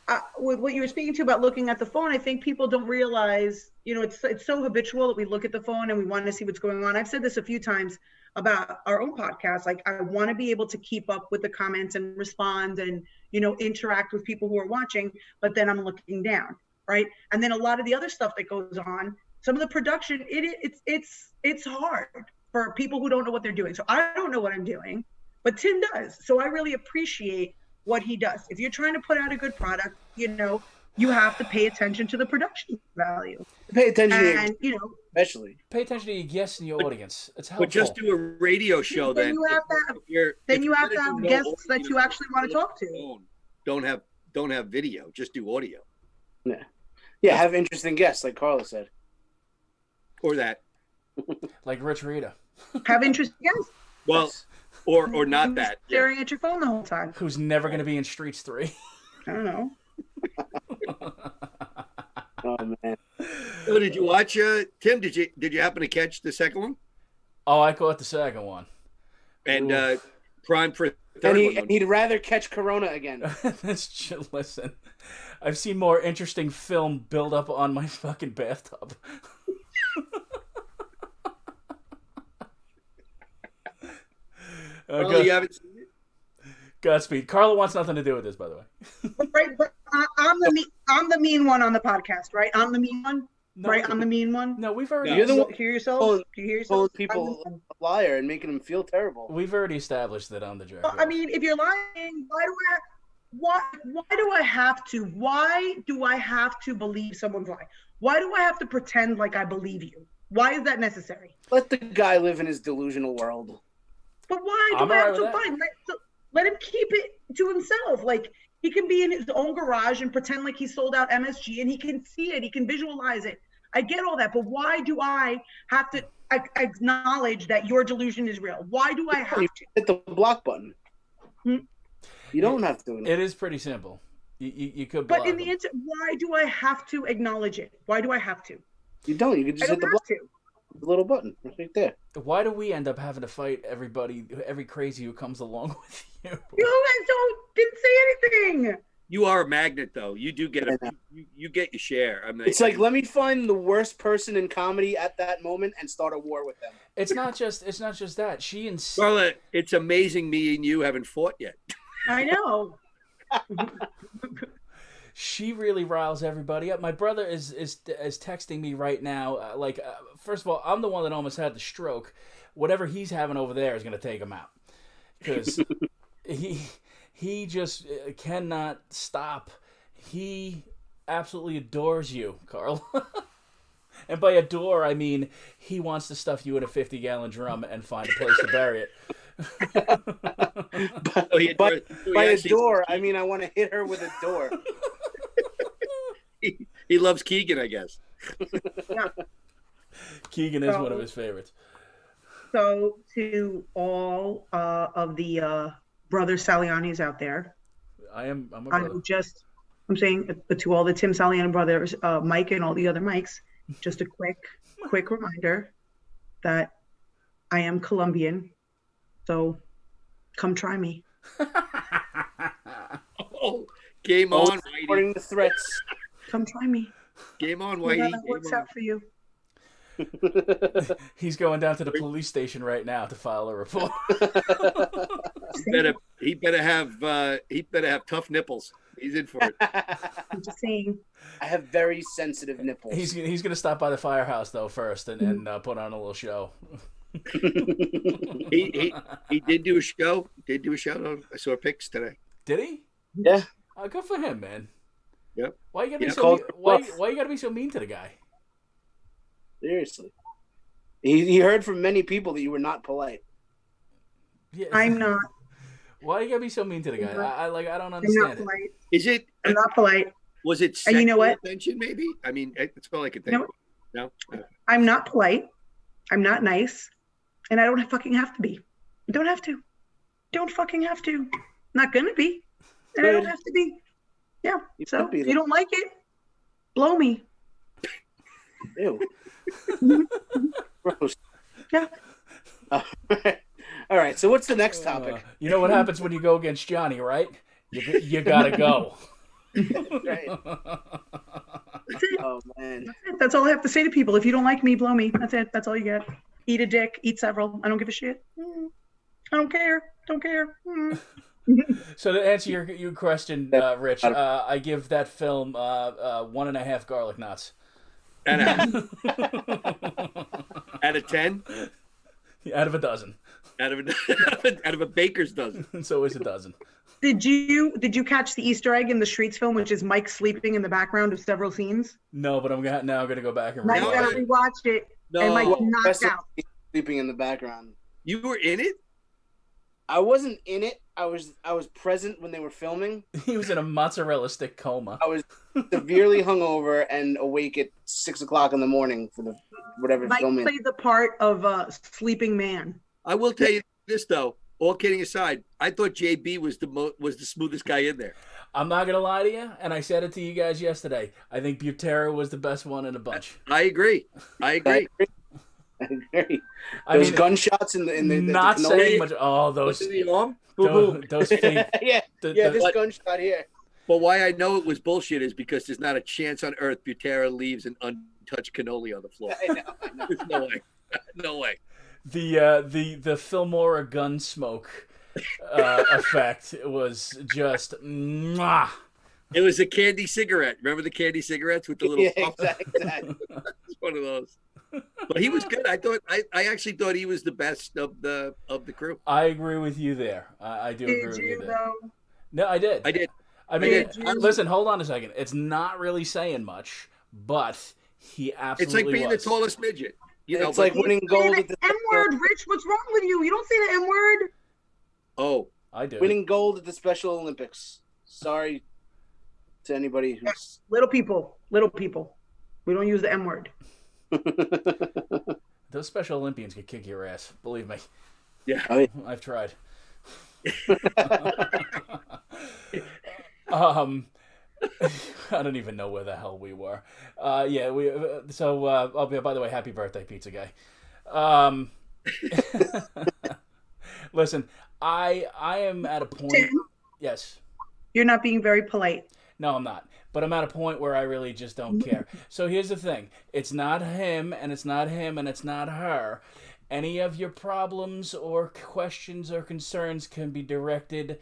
But, with what you were speaking to about looking at the phone, I think people don't realize, it's so habitual that we look at the phone and we want to see what's going on. I've said this a few times about our own podcast. Like, I want to be able to keep up with the comments and respond and, interact with people who are watching, but then I'm looking down, right? And then a lot of the other stuff that goes on, some of the production, it's hard for people who don't know what they're doing. So I don't know what I'm doing, but Tim does. So I really appreciate what he does. If you're trying to put out a good product, you have to pay attention to the production value. Pay attention, And, especially. Pay attention to your guests in your audience. It's helpful. But just do a radio show then. You have to have guests that you actually want to talk to. Don't have video. Just do audio. Yeah, have interesting guests, like Carla said. Or that. Like Rich Rita. Have interesting guests. Well, or not that. Staring at your phone the whole time. Who's never going to be in Streets 3. I don't know. Oh man. So did you watch Tim? Did you happen to catch the second one? Oh, I caught the second one. And prime for third one. And he'd rather catch Corona again. Listen, I've seen more interesting film build up on my fucking bathtub. Well, you haven't seen it? Godspeed. Carla wants nothing to do with this, by the way. Right, but I'm the mean one on the podcast, right? I'm the mean one, right? I'm the mean one. No, we've already. You're the one hear yourself. Do you hear yourself? People a liar and making them feel terrible. We've already established that I'm the jerk. I mean, if you're lying, why do I have to? Why do I have to believe someone's lie? Why do I have to pretend like I believe you? Why is that necessary? Let the guy live in his delusional world. But why do I have to find? Let him keep it to himself. Like, he can be in his own garage and pretend like he sold out MSG and he can see it. He can visualize it. I get all that. But why do I have to acknowledge that your delusion is real? Why do I have to? Hit the block button. You don't have to. It is pretty simple. You could block But in the end, why do I have to acknowledge it? Why do I have to? You don't. You can just hit the block. The little button right there. Why do we end up having to fight every crazy who comes along with you? You guys didn't say anything. You are a magnet, though. You do get you get your share. I mean, it's like, let me find the worst person in comedy at that moment and start a war with them. It's not just that. Carla, it's amazing me and you haven't fought yet. I know. She really riles everybody up. My brother is texting me right now. First of all, I'm the one that almost had the stroke. Whatever he's having over there is going to take him out, because he just cannot stop. He absolutely adores you, Carl. And by adore, I mean he wants to stuff you in a 50-gallon drum and find a place to bury it. By adore, I mean I want to hit her with a door. He loves Keegan, I guess. Yeah. Keegan is one of his favorites. So to all of the brother Salianis out there, I'm a brother. I'm saying to all the Tim Saliani brothers, Mike and all the other Mikes, just a quick reminder that I am Colombian, so come try me. Oh, game on, Whitey. Supporting the threats. Come try me. Game on, Whitey. That works out for you. He's going down to the police station right now to file a report. He better have tough nipples. He's in for it. I'm just saying. I have very sensitive nipples. He's going to stop by the firehouse though first and put on a little show. He did do a show. I saw pics today. Did he? Yeah. Good for him, man. Yep. Why you gotta be so why you gotta be so mean to the guy? Seriously. He heard from many people that you were not polite. Yeah. I'm not. Why you gotta be so mean to the guy? I don't understand it. Is it? I'm not polite. Was it? And you know what? Attention, maybe. I mean, it's all I could think. No. I'm not polite. I'm not nice, and I don't fucking have to be. I don't have to. Don't fucking have to. Not gonna be, and I don't have to be. Yeah. So if you don't like it, blow me. Ew. Gross. Yeah. All right. So what's the next topic? You know what happens when you go against Johnny, right? You gotta go. Right. That's it. Oh man. That's it. That's all I have to say to people. If you don't like me, blow me. That's it. That's all you get. Eat a dick. Eat several. I don't give a shit. I don't care. Don't care. So to answer your question, Rich, I give that film 1.5 garlic knots. Out of 10? Out of a dozen. Out of a baker's dozen. So is a dozen. Did you catch the Easter egg in the Streets film, which is Mike sleeping in the background of several scenes? No, but I'm gonna go back and Now you rewatch gotta it. rewatch it. No. And Mike's knocked out. Sleeping in the background. You were in it? I wasn't in it. I was present when they were filming. He was in a mozzarella stick coma. I was severely hungover and awake at 6 o'clock in the morning for the whatever Mike filming. played the part of a sleeping man. I will tell you this though. All kidding aside, I thought JB was the smoothest guy in there. I'm not gonna lie to you, and I said it to you guys yesterday. I think Butera was the best one in a bunch. I agree. I agree. I Those mean, gunshots in the not the saying much. Oh, those The arm? Boom, boom. those fake. this gunshot here. But why I know it was bullshit is because there's not a chance on earth Butera leaves an untouched cannoli on the floor. I know. There's no way. No way. The Filmora gun smoke effect was just mwah. It was a candy cigarette. Remember the candy cigarettes with the little puff? Exactly. It's one of those. But he was good. I actually thought he was the best of the crew. I agree with you there. I do agree with you there. Though? No, I did. I mean, listen, hold on a second. It's not really saying much, but he absolutely It's like being was. the tallest midget. You know, It's like winning gold at the M-word, Rich. What's wrong with you? You don't say the M-word. Oh, I do. winning gold at the Special Olympics. Sorry to anybody who's Little people. We don't use the M-word. Those Special Olympians could kick your ass. Believe me. yeah. I've tried. I don't even know where the hell we were. Yeah, we. So, oh, by the way, happy birthday, pizza guy. Listen, I am at a point. Tim, Yes. you're not being very polite. No, I'm not. But I'm at a point where I really just don't care. So here's the thing. It's not him, and it's not him, and it's not her. Any of your problems or questions or concerns can be directed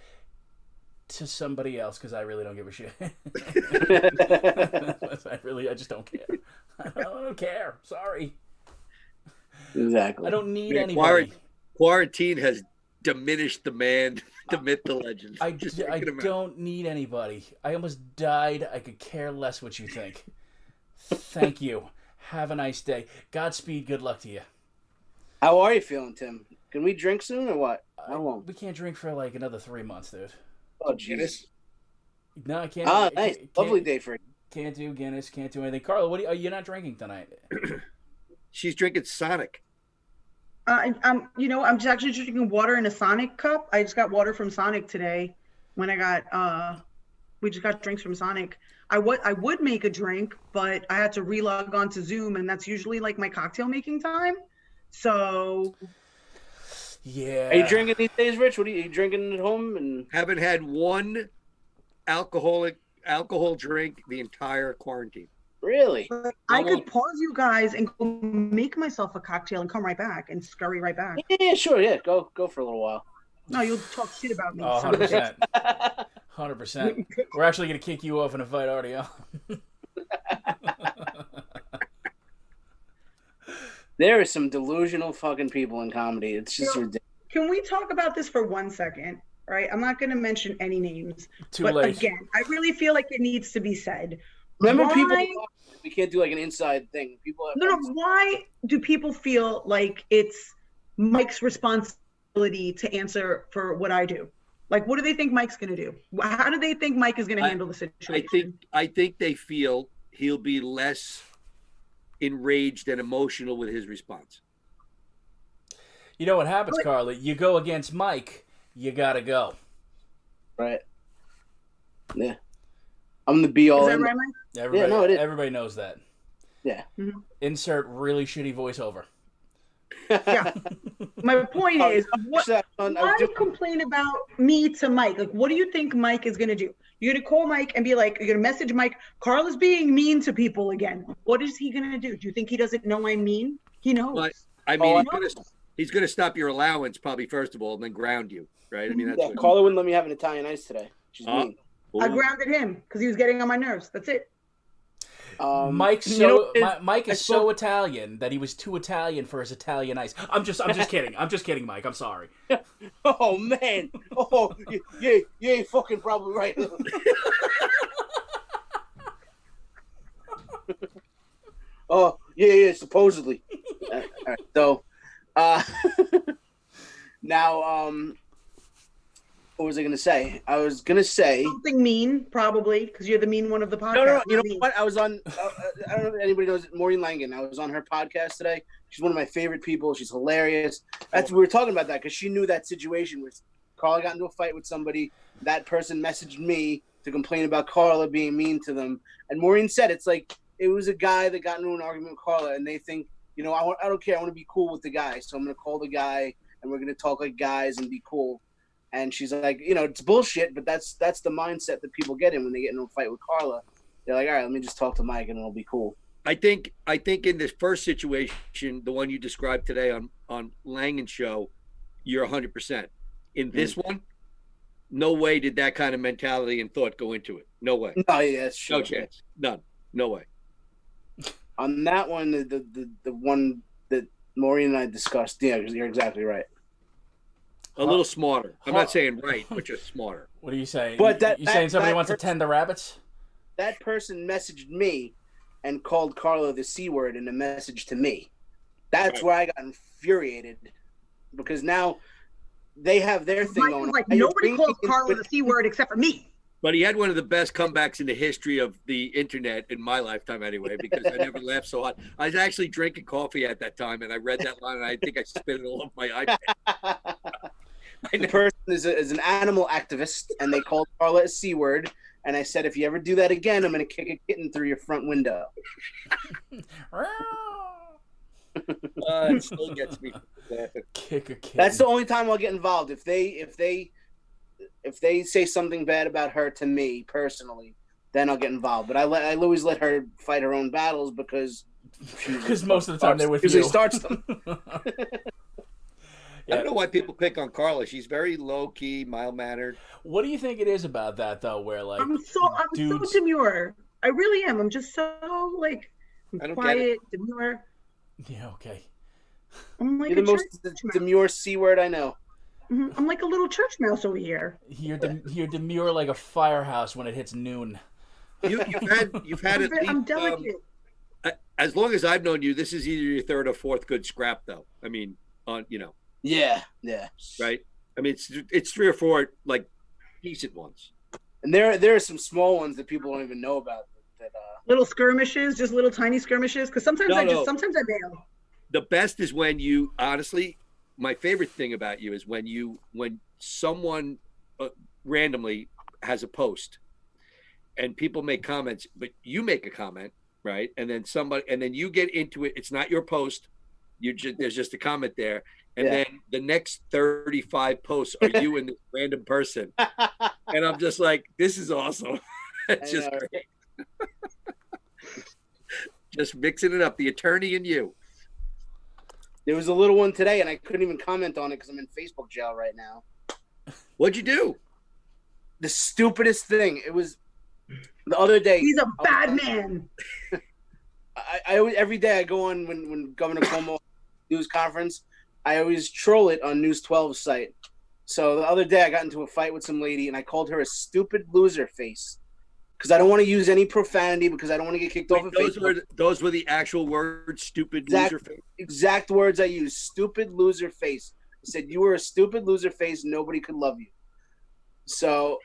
to somebody else, because I really don't give a shit. I just don't care. I don't care. Sorry. exactly. I don't need Yeah, anybody. Quarantine has diminished the man, the myth, the legend. I Just thinking about it. don't need anybody. I almost died. I could care less what you think. Thank you. Have a nice day. Godspeed. Good luck to you. How are you feeling, Tim? Can we drink soon or what? I won't. We can't drink for like another 3 months, dude. Oh, Guinness? Jesus. No, I can't. Ah, nice. Can't, Lovely day for you. Can't do Guinness. Can't do anything. Carla, what? You're not drinking tonight? She's drinking Sonic. I'm just actually drinking water in a Sonic cup. I just got water from Sonic today when I got, we just got drinks from Sonic. I would make a drink, but I had to relog onto Zoom, and that's usually like my cocktail making time. So. Yeah. Are you drinking these days, Rich? What are you drinking at home? And Haven't had one alcohol drink the entire quarantine. really? I could pause you guys and go make myself a cocktail and come right back and scurry right back. Yeah, sure. Yeah, go for a little while. No, you'll talk shit about me. Oh, son of a bitch. 100%. 100%. We're actually going to kick you off and invite Artie on. There is some delusional fucking people in comedy. It's just ridiculous. Can we talk about this for 1 second? Right? I'm not going to mention any names. Too but late. again, I really feel like it needs to be said. Remember, Why- people. We can't do like an inside thing. People have. No. Why do people feel like it's Mike's responsibility to answer for what I do? Like, what do they think Mike's going to do? How do they think Mike is going to handle the situation? I think they feel he'll be less enraged and emotional with his response. You know what happens, Carla? You go against Mike, you got to go. Right. Yeah. I'm the be all. Is that right, Mike? Everybody, no, it is. Everybody knows that. Yeah. Insert really shitty voiceover. Yeah. My point is, why I complain about me to Mike? Like, what do you think Mike is going to do? You're going to call Mike and be like, you're going to message Mike, Carla's being mean to people again. What is he going to do? Do you think he doesn't know I'm mean? He knows. But, I mean, Oh, he's going to stop your allowance probably first of all, and then ground you, right? I mean, that's Yeah, Carla wouldn't let me have an Italian ice today. She's mean. I grounded him because he was getting on my nerves. That's it. Mike is so Italian that he was too Italian for his Italian ice. I'm just kidding. I'm just kidding, Mike. I'm sorry. Oh man. Oh yeah, you're fucking probably right. Oh yeah, supposedly. All right, so, now, what was I gonna say? I was gonna say something mean, probably, because you're the mean one of the podcast. No. You know what? I was on. I don't know if anybody knows Maureen Langan. I was on her podcast today. She's one of my favorite people. She's hilarious. We were talking about that because she knew that situation where Carla got into a fight with somebody. That person messaged me to complain about Carla being mean to them, and Maureen said it's like it was a guy that got into an argument with Carla, and they think, I don't care. I want to be cool with the guy, so I'm gonna call the guy, and we're gonna talk like guys and be cool. And she's like, it's bullshit, but that's the mindset that people get in when they get into a fight with Carla. They're like, all right, let me just talk to Mike and it'll be cool. I think in this first situation, the one you described today on Langan's show, you're 100%. In this one, no way did that kind of mentality and thought go into it. No way. No, yeah, that's true. No chance. None. No way. On that one, the one that Maureen and I discussed, yeah, you're exactly right. A little smarter. I'm not saying right, but just smarter. What are you saying? But you saying somebody wants to tend the rabbits? That person messaged me and called Carla the C word in a message to me. That's where I got infuriated because now they have their thing on. Like nobody calls Carla the C word except for me. But he had one of the best comebacks in the history of the internet in my lifetime anyway, because I never laughed so hard. I was actually drinking coffee at that time, and I read that line, and I think I spit it all off my iPad. The person is an animal activist, and they called Carla a C word. And I said, if you ever do that again, I'm going to kick a kitten through your front window. It still gets me laughing. Kick a kitten. That's the only time I'll get involved. If they say something bad about her to me personally, then I'll get involved. But I always let her fight her own battles because most of the time they're with you. Usually starts them. I don't know why people pick on Carla. She's very low key, mild mannered. What do you think it is about that though? Where like I'm so demure. I really am. I'm just so like quiet, demure. Yeah. Okay. I'm like you're the most demure C word I know. Mm-hmm. I'm like a little church mouse over here. You're demure like a firehouse when it hits noon. You've had at least. I'm delicate. As long as I've known you, this is either your third or fourth good scrap, though. I mean, Yeah. Right. I mean, it's 3 or 4 like decent ones. And there are some small ones that people don't even know about. That little skirmishes, just little tiny skirmishes. Because sometimes I bail. The best is when you honestly. My favorite thing about you is when someone randomly has a post, and people make comments, but you make a comment, right? And then you get into it. It's not your post. There's just a comment there. And then the next 35 posts are you and this random person. And I'm just like, this is awesome. It's just great. Just mixing it up, the attorney and you. There was a little one today, and I couldn't even comment on it because I'm in Facebook jail right now. What'd you do? The stupidest thing. It was the other day. He's a bad man. I always, every day I go on when Governor Cuomo news conference, I always troll it on News 12's site. So the other day I got into a fight with some lady, and I called her a stupid loser face. Because I don't want to use any profanity because I don't want to get kicked off of Facebook. Those were the actual words, stupid loser face? Exact words I used, stupid loser face. I said, you were a stupid loser face, nobody could love you. So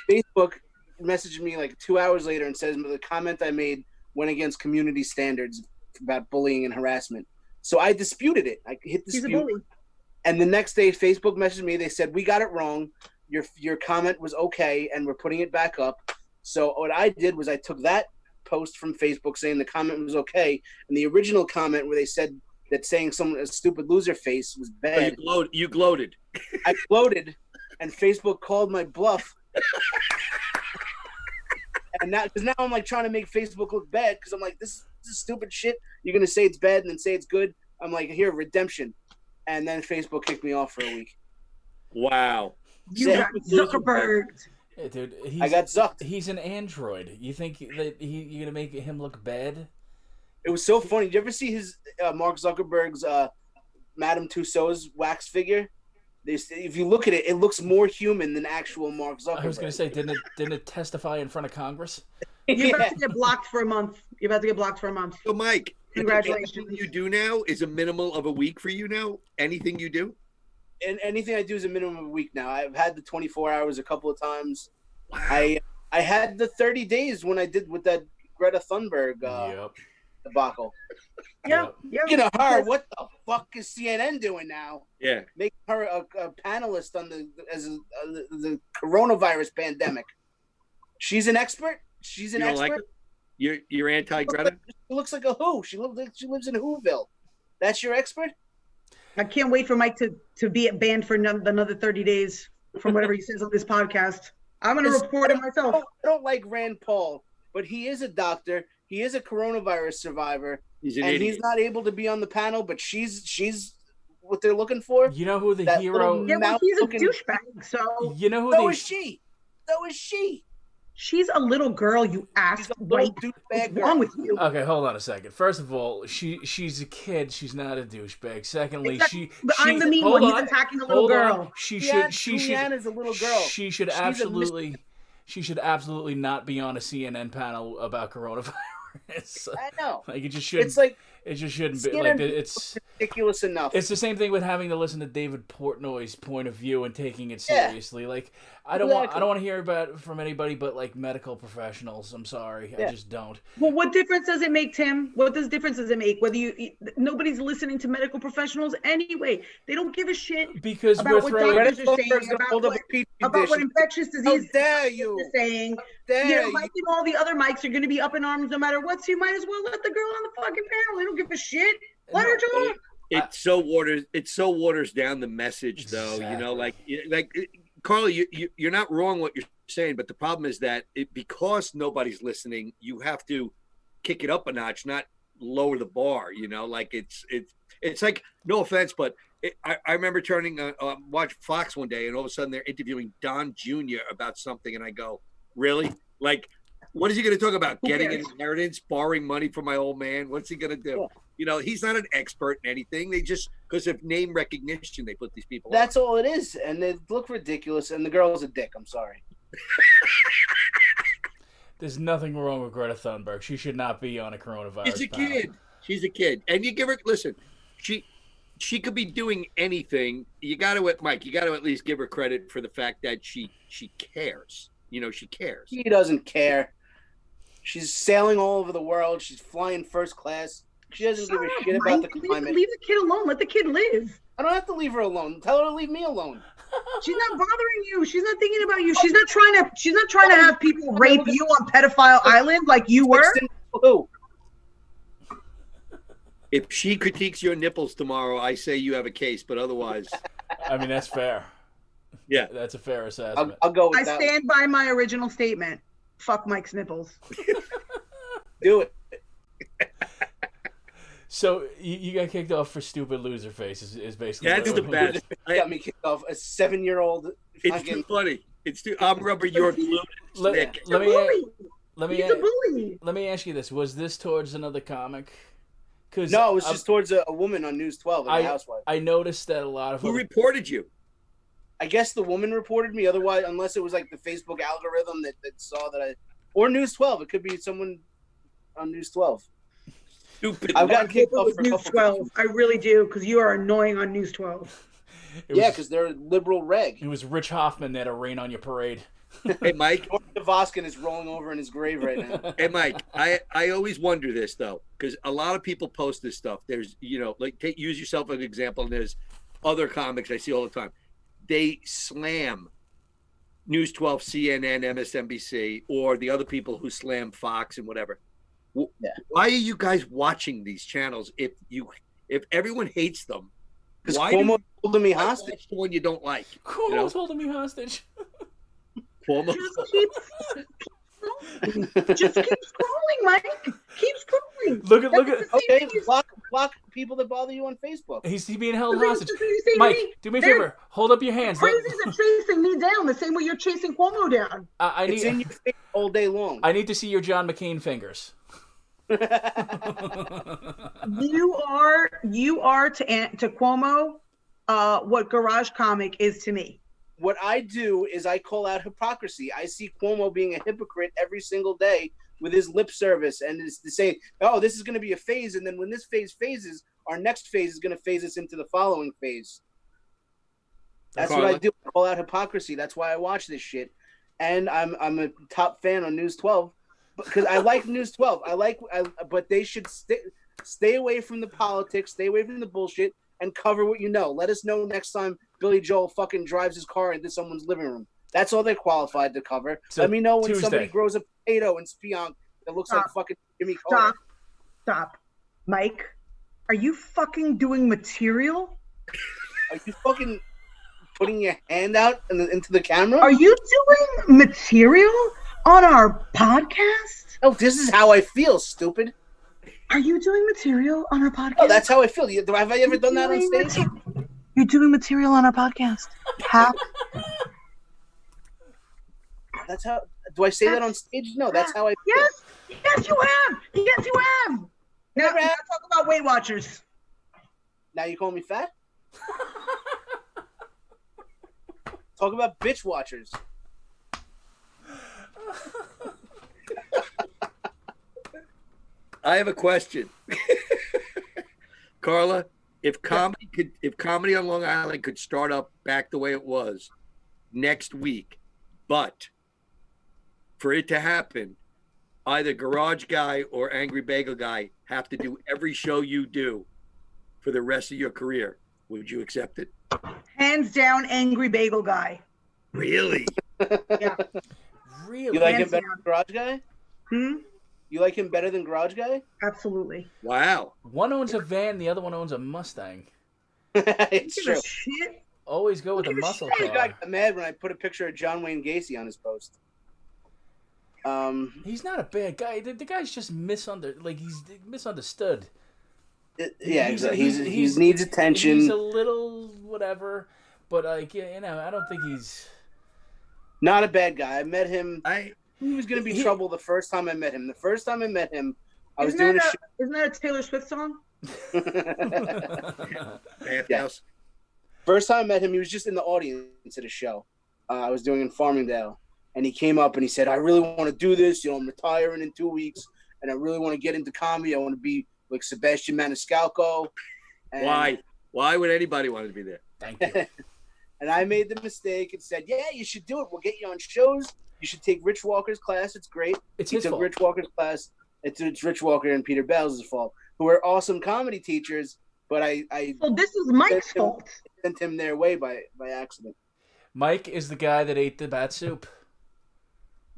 Facebook messaged me like 2 hours later and says the comment I made went against community standards about bullying and harassment. So I disputed it. I hit dispute. He's a bully. And the next day, Facebook messaged me. They said, we got it wrong. Your comment was okay, and we're putting it back up. So what I did was I took that post from Facebook saying the comment was okay, and the original comment where they said that saying someone a stupid loser face was bad. Oh, you gloated. I gloated, and Facebook called my bluff. And now I'm like trying to make Facebook look bad because I'm like, this is stupid shit. You're gonna say it's bad and then say it's good. I'm like, here, redemption. And then Facebook kicked me off for a week. Wow. You got Zuckerberg. Yeah, dude, I got zucked. He's an android. You think that you're gonna make him look bad? It was so funny. Did you ever see his Mark Zuckerberg's Madame Tussauds wax figure? If you look at it, it looks more human than actual Mark Zuckerberg. I was gonna say, didn't it testify in front of Congress? You're about to get blocked for a month. You're about to get blocked for a month. So, Mike, Congratulations. anything you do now is a minimal of a week for you now? Anything you do? And anything I do is a minimum of a week now. I've had the 24 hours a couple of times. Wow. I had the 30 days when I did with that Greta Thunberg debacle. Yeah. Speaking of her, what the fuck is CNN doing now? Yeah. Making her a panelist on the coronavirus pandemic. She's an expert. She's an expert. Like you're anti-Greta? She looks like a who. She lives in Whoville. That's your expert? I can't wait for Mike to be banned for another 30 days from whatever he says on this podcast. I'm going to report it myself. I don't like Rand Paul, but he is a doctor. He is a coronavirus survivor. He's an idiot. He's not able to be on the panel, but she's what they're looking for. You know who the hero? Yeah, well, he's a douchebag. So you know who? So is she. So is she. She's a little girl, you ass white. What's wrong with you? Okay, hold on a second. First of all, she's a kid. She's not a douchebag. Secondly, exactly. I'm the mean one. He's attacking a little girl. She Julianne is a little girl. She should absolutely not be on a CNN panel about coronavirus. I know. Like it just shouldn't. It's like it just shouldn't be. Like it's ridiculous enough. It's the same thing with having to listen to David Portnoy's point of view and taking it seriously. Yeah. Like I don't want to hear about from anybody but like medical professionals. I'm sorry, I just don't. Well, what difference does it make, Tim? What difference does it make? Whether nobody's listening to medical professionals anyway. They don't give a shit because about what doctors are saying about what infectious disease is saying. Mike and all the other mics are going to be up in arms no matter what. So you might as well let the girl on the fucking panel. They don't give a shit. Let her talk. It so waters down the message, though. Exactly. You know, like Carla, you're not wrong what you're saying, but the problem is that because nobody's listening, you have to kick it up a notch, not lower the bar. You know, like it's like, no offense, but I remember watch Fox one day, and all of a sudden they're interviewing Don Jr. about something, and I go, really? Like, what is he going to talk about? Getting an inheritance, borrowing money from my old man? What's he going to do? Yeah. You know, he's not an expert in anything. They just, because of name recognition, they put these people That's all it is. And they look ridiculous. And the girl's a dick. I'm sorry. There's nothing wrong with Greta Thunberg. She should not be on a coronavirus panel. She's a kid. And you give her, listen, she could be doing anything. Mike, you got to at least give her credit for the fact that she cares. You know, she cares. She doesn't care. She's sailing all over the world. She's flying first class. She doesn't give a shit about the climate. Leave the kid alone. Let the kid live. I don't have to leave her alone. Tell her to leave me alone. She's not bothering you. She's not thinking about you. She's not trying to have people rape you on Pedophile Island like you were. If she critiques your nipples tomorrow, I say you have a case, but otherwise. I mean, that's fair. Yeah. That's a fair assessment. I'll go with that. I stand by my original statement. Fuck Mike's nipples. Do it. So you got kicked off for stupid loser face is basically that's the best. Got me kicked off. A 7-year-old. It's too funny. It's too. I'm rubber. You're blue. Let me ask you this: was this towards another comic? No, it was just towards a woman on News 12, a housewife. I noticed that a lot of who reported you. I guess the woman reported me. Otherwise, unless it was like the Facebook algorithm that saw that or News 12. It could be someone on News 12. Stupid. I've gotten kicked off for News 12. I really do, because you are annoying on News 12. Because they're liberal reg. It was Rich Hoffman that rain on your parade. Hey, Mike. Devoskin is rolling over in his grave right now. Hey, Mike. I always wonder this though, because a lot of people post this stuff. There's, use yourself as an example, and there's other comics I see all the time. They slam News 12, CNN, MSNBC, or the other people who slam Fox and whatever. Yeah. Why are you guys watching these channels if everyone hates them? Because Cuomo's holding me hostage. That's the one you don't like. Cuomo's holding me hostage. Cuomo. Just keep scrolling, Mike. Keep scrolling. Look at. Okay, block people that bother you on Facebook. He's being held So hostage. you say Mike, me, do me a favor. Hold up your hands. Crazies are chasing me down the same way you're chasing Cuomo down. It's in your face all day long. I need to see your John McCain fingers. You are to Cuomo what Garage Comic is to me. What I do is I call out hypocrisy. I see Cuomo being a hypocrite every single day with his lip service, and it's to say, oh, this is going to be a phase, and then when this phase phases, our next phase is going to phase us into the following phase. That's Carla? what I do. I call out hypocrisy. That's why I watch this shit, and I'm a top fan on News 12 because I like News 12. But they should stay away from the politics, stay away from the bullshit, and cover what you know. Let us know next time Billy Joel fucking drives his car into someone's living room. That's all they're qualified to cover. So Let me know when Tuesday. somebody grows a potato in Spionk that looks like fucking Jimmy Carter. Stop. Mike, are you fucking doing material? Are you fucking putting your hand out into the camera? Are you doing material on our podcast? Oh, this is how I feel, stupid. Are you doing material on our podcast? Oh, that's how I feel. Have I ever done that on stage? You're doing material on our podcast. How? That's how. Do I say that on stage? No, that's how I feel. Yes, you have. Yes, you have. Now talk about Weight Watchers. Now you call me fat? Talk about bitch watchers. I have a question. Carla, if comedy on Long Island could start up back the way it was next week, but for it to happen, either Garage Guy or Angry Bagel Guy have to do every show you do for the rest of your career, would you accept it? Hands down, Angry Bagel Guy. Really? Yeah. Really? You like him Hands better down. than Garage Guy? You like him better than Garage Guy? Absolutely. Wow. One owns a van, the other one owns a Mustang. It's Give a true. shit. Always go with a Look at the muscle shit. I car. got mad when I put a picture of John Wayne Gacy on his post. He's not a bad guy. The guy's just he's misunderstood. Yeah, He's- exactly. he's- He needs attention. He's a little whatever, but I don't think he's. Not a bad guy. I met him. I He was going to be trouble the first time I met him. The first time I met him, I was Isn't doing that a Taylor Swift song? Bathhouse. First time I met him, he was just in the audience at a show I was doing in Farmingdale. And he came up and he said, I really want to do this. I'm retiring in 2 weeks. And I really want to get into comedy. I want to be like Sebastian Maniscalco. And, Why? Why would anybody want to be there? Thank you. And I made the mistake and said, yeah, you should do it. We'll get you on shows. You should take Rich Walker's class. It's great. It's He his took fault. Rich Walker's class. It's Rich Walker and Peter Bell's fault, who are awesome comedy teachers. But I So this is Mike's fault. sent him their way by accident. Mike is the guy that ate the bat soup.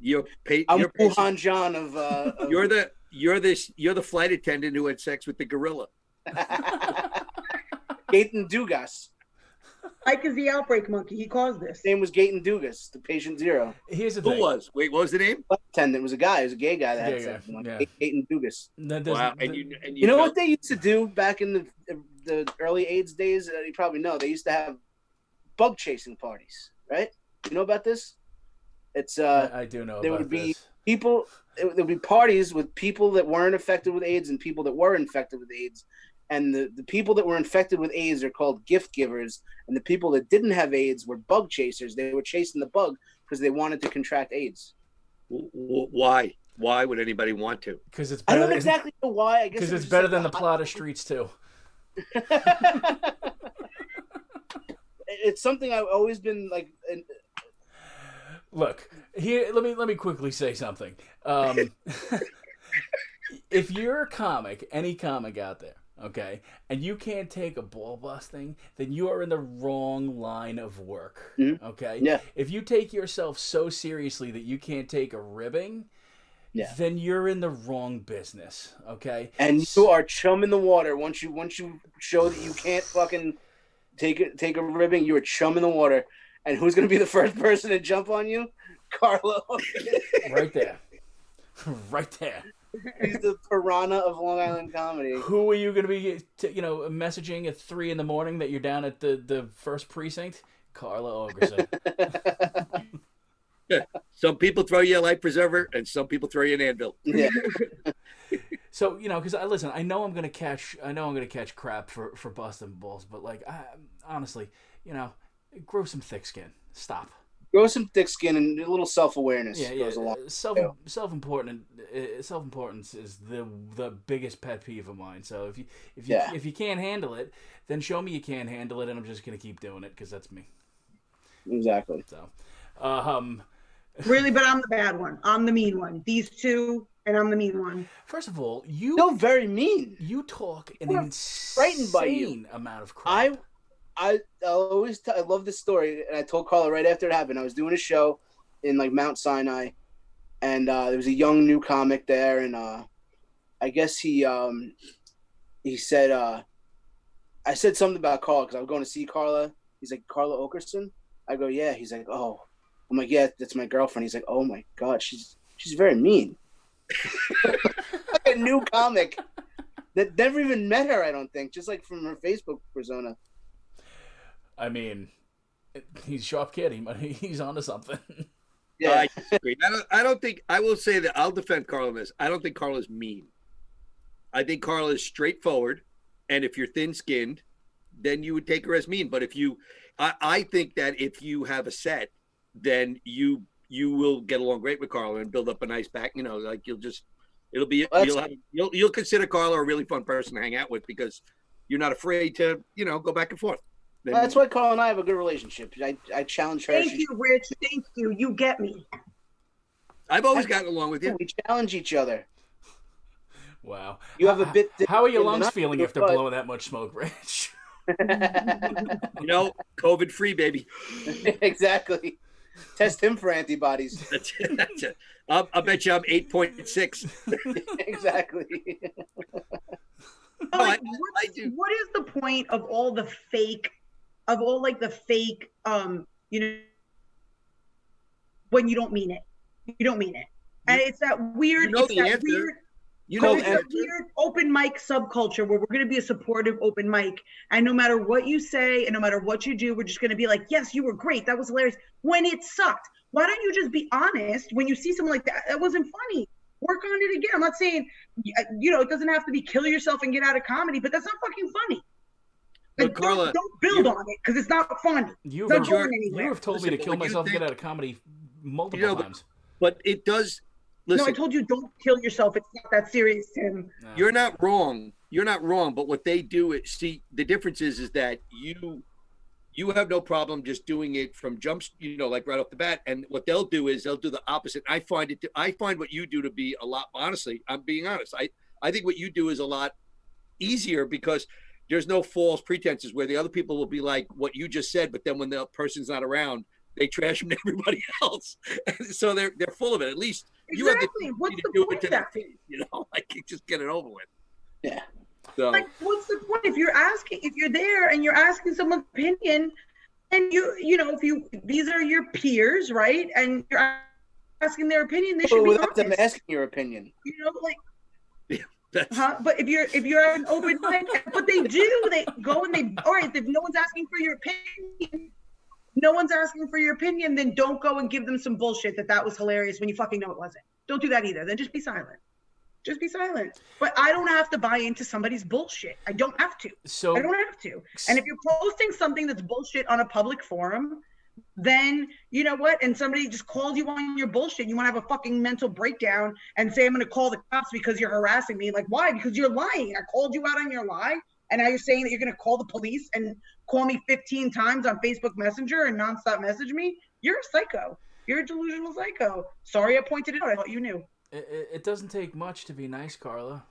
You're I'm you're, Wuhan John of you're the flight attendant who had sex with the gorilla. Gaten Dugas. Mike is the outbreak monkey. He caused this. His name was Gaten Dugas, the patient zero. Here's the Who thing. was? Wait, what was the name? Flight attendant was a guy. He was a gay guy that had Gay sex with him. guy, Gaten Dugas. Wow. And You know what they used to do back in the early AIDS days? You probably know. They used to have bug chasing parties, right? You know about this? It's I do know there about would be this. people. There would be parties with people that weren't infected with AIDS and people that were infected with AIDS. And the people that were infected with AIDS are called gift givers, and the people that didn't have AIDS were bug chasers. They were chasing the bug because they wanted to contract AIDS. Why? Why would anybody want to? Because it's I better don't exactly know why. I guess because it was it's just better like than the a hot- plot of Streets too. It's something I've always been like. Look, here let me quickly say something. If you're a comic, any comic out there, okay, and you can't take a ball busting, then you are in the wrong line of work. Mhm. Okay? Yeah. If you take yourself so seriously that you can't take a ribbing, Yeah. then you're in the wrong business. Okay? And you are chum in the water once you show that you can't fucking take a ribbing. You are chum in the water. And who's gonna be the first person to jump on you? Carlo. Right there. Right there. He's the piranha of Long Island comedy. Who are you going to be, messaging at 3 a.m. that you're down at the first precinct? Carla Ogerson. Some people throw you a life preserver, and some people throw you an anvil. Yeah. So because I know I'm gonna catch crap for busting balls, but like, honestly, grow some thick skin. Stop. Grow some thick skin and a little self-awareness. Goes along. Self-importance is the biggest pet peeve of mine. So if you can't handle it, then show me you can't handle it, and I'm just gonna keep doing it because that's me. Exactly. So, really, but I'm the bad one. I'm the mean one. These two, and I'm the mean one. First of all, you're very mean. You talk an frightened by you. Amount of crap. I love this story, and I told Carla right after it happened. I was doing a show in like Mount Sinai, and there was a young new comic there, and I guess he said I said something about Carla because I was going to see Carla. He's like, Carla Ogerson? I go, yeah. He's like, oh. I'm like, yeah, that's my girlfriend. He's like, oh my God, she's very mean. Like a new comic that never even met her, I don't think, just like from her Facebook persona. I mean, he's a sharp kid. He's onto something. Yeah, I disagree. I don't think. I will say that I'll defend Carla on this. I don't think Carla's mean. I think Carla is straightforward, and if you're thin-skinned, then you would take her as mean. But I think that if you have a set, then you will get along great with Carla and build up a nice back. Like you'll consider Carla a really fun person to hang out with because you're not afraid to go back and forth. That's why Carla and I have a good relationship. I challenge her. Thank you, Rich. Thank you. You get me. I've always gotten along with you. We challenge each other. Wow. You have a bit. How are your lungs feeling after blowing that much smoke, Rich? COVID free, baby. Exactly. Test him for antibodies. That's it. I'll bet you I'm 8.6. Exactly. What is the point of all the fake, when you don't mean it? You don't mean it. And it's that weird, weird open mic subculture where we're going to be a supportive open mic. And no matter what you say and no matter what you do, we're just going to be like, yes, you were great. That was hilarious. When it sucked, why don't you just be honest when you see someone like that? That wasn't funny. Work on it again. I'm not saying, it doesn't have to be kill yourself and get out of comedy, but that's not fucking funny. Like, Carla, don't build on it because it's not funny. You have told me to kill myself and get out of comedy multiple times. But it does. Listen, no, I told you don't kill yourself. It's not that serious, Tim. No. You're not wrong. But what they do is the difference is that you have no problem just doing it from jumps, like right off the bat. And what they'll do is they'll do the opposite. I find what you do to be a lot. Honestly, I'm being honest. I think what you do is a lot easier because there's no false pretenses where the other people will be like what you just said, but then when the person's not around, they trash them to everybody else. And so they're full of it. At least you have the What's to the do point it to their face, like just get it over with. Yeah. So like, what's the point if you're there and you're asking someone's opinion, and these are your peers, right? And you're asking their opinion, they should be without honest. them asking your opinion. But if you're an open mind, but they go and all right, if no one's asking for your opinion, then don't go and give them some bullshit that was hilarious when you fucking know it wasn't. Don't do that either. Then just be silent. Just be silent. But I don't have to buy into somebody's bullshit. I don't have to. I don't have to. And if you're posting something that's bullshit on a public forum, then you know what? And somebody just called you on your bullshit. You want to have a fucking mental breakdown and say, I'm going to call the cops because you're harassing me. Like, why? Because you're lying. I called you out on your lie. And now you're saying that you're going to call the police and call me 15 times on Facebook Messenger and nonstop message me? You're a psycho. You're a delusional psycho. Sorry I pointed it out. I thought you knew. It doesn't take much to be nice, Carla.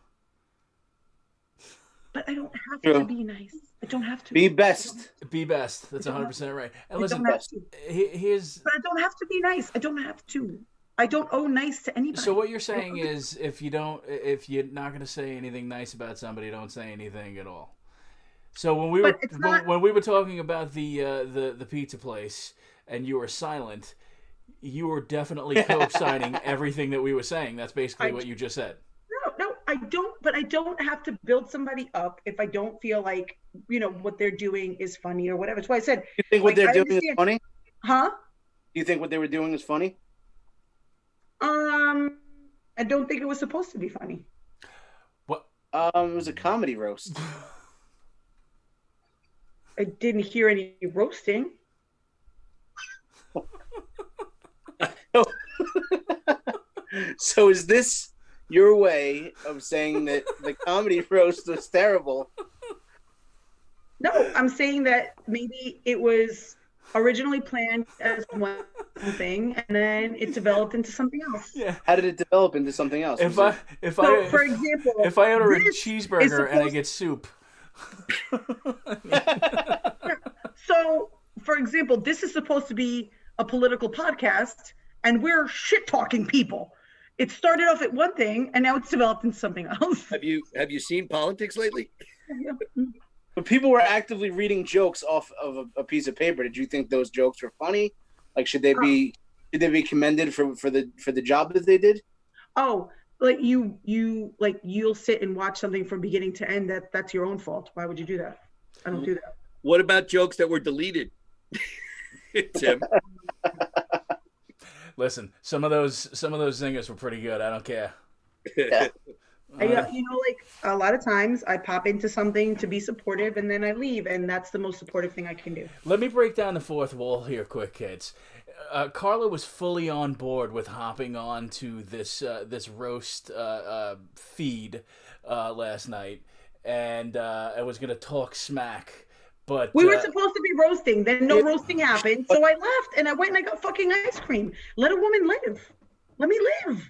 But I don't have to be nice. I don't have to. Be best. Be best. That's 100% right. And listen, But I don't have to be nice. I don't have to. I don't owe nice to anybody. So what you're saying is if you're not going to say anything nice about somebody, don't say anything at all. So when we were talking about the pizza place and you were silent, you were definitely co-signing everything that we were saying. That's basically what you just said. I don't have to build somebody up if I don't feel like, what they're doing is funny or whatever. That's why I said. You think what they're doing is funny? Huh? Do you think what they were doing is funny? I don't think it was supposed to be funny. What? It was a comedy roast. I didn't hear any roasting. So is this your way of saying that the comedy roast was terrible? No, I'm saying that maybe it was originally planned as one thing and then it developed into something else. Yeah. How did it develop into something else? For example, if I order a cheeseburger and I get soup. So, for example, this is supposed to be a political podcast and we're shit talking people. It started off at one thing and now it's developed into something else. Have you seen politics lately? But people were actively reading jokes off of a piece of paper. Did you think those jokes were funny? Like, should they be commended for the job that they did? Oh, like you'll sit and watch something from beginning to end. That's your own fault. Why would you do that? I don't do that. What about jokes that were deleted? Tim. Listen, some of those zingers were pretty good. I don't care. Yeah. Like a lot of times I pop into something to be supportive and then I leave, and that's the most supportive thing I can do. Let me break down the fourth wall here quick, kids. Carla was fully on board with hopping on to this roast feed last night, and I was going to talk smack. But we were supposed to be roasting. Then no roasting happened, so I left and I went and I got fucking ice cream. Let a woman live. Let me live.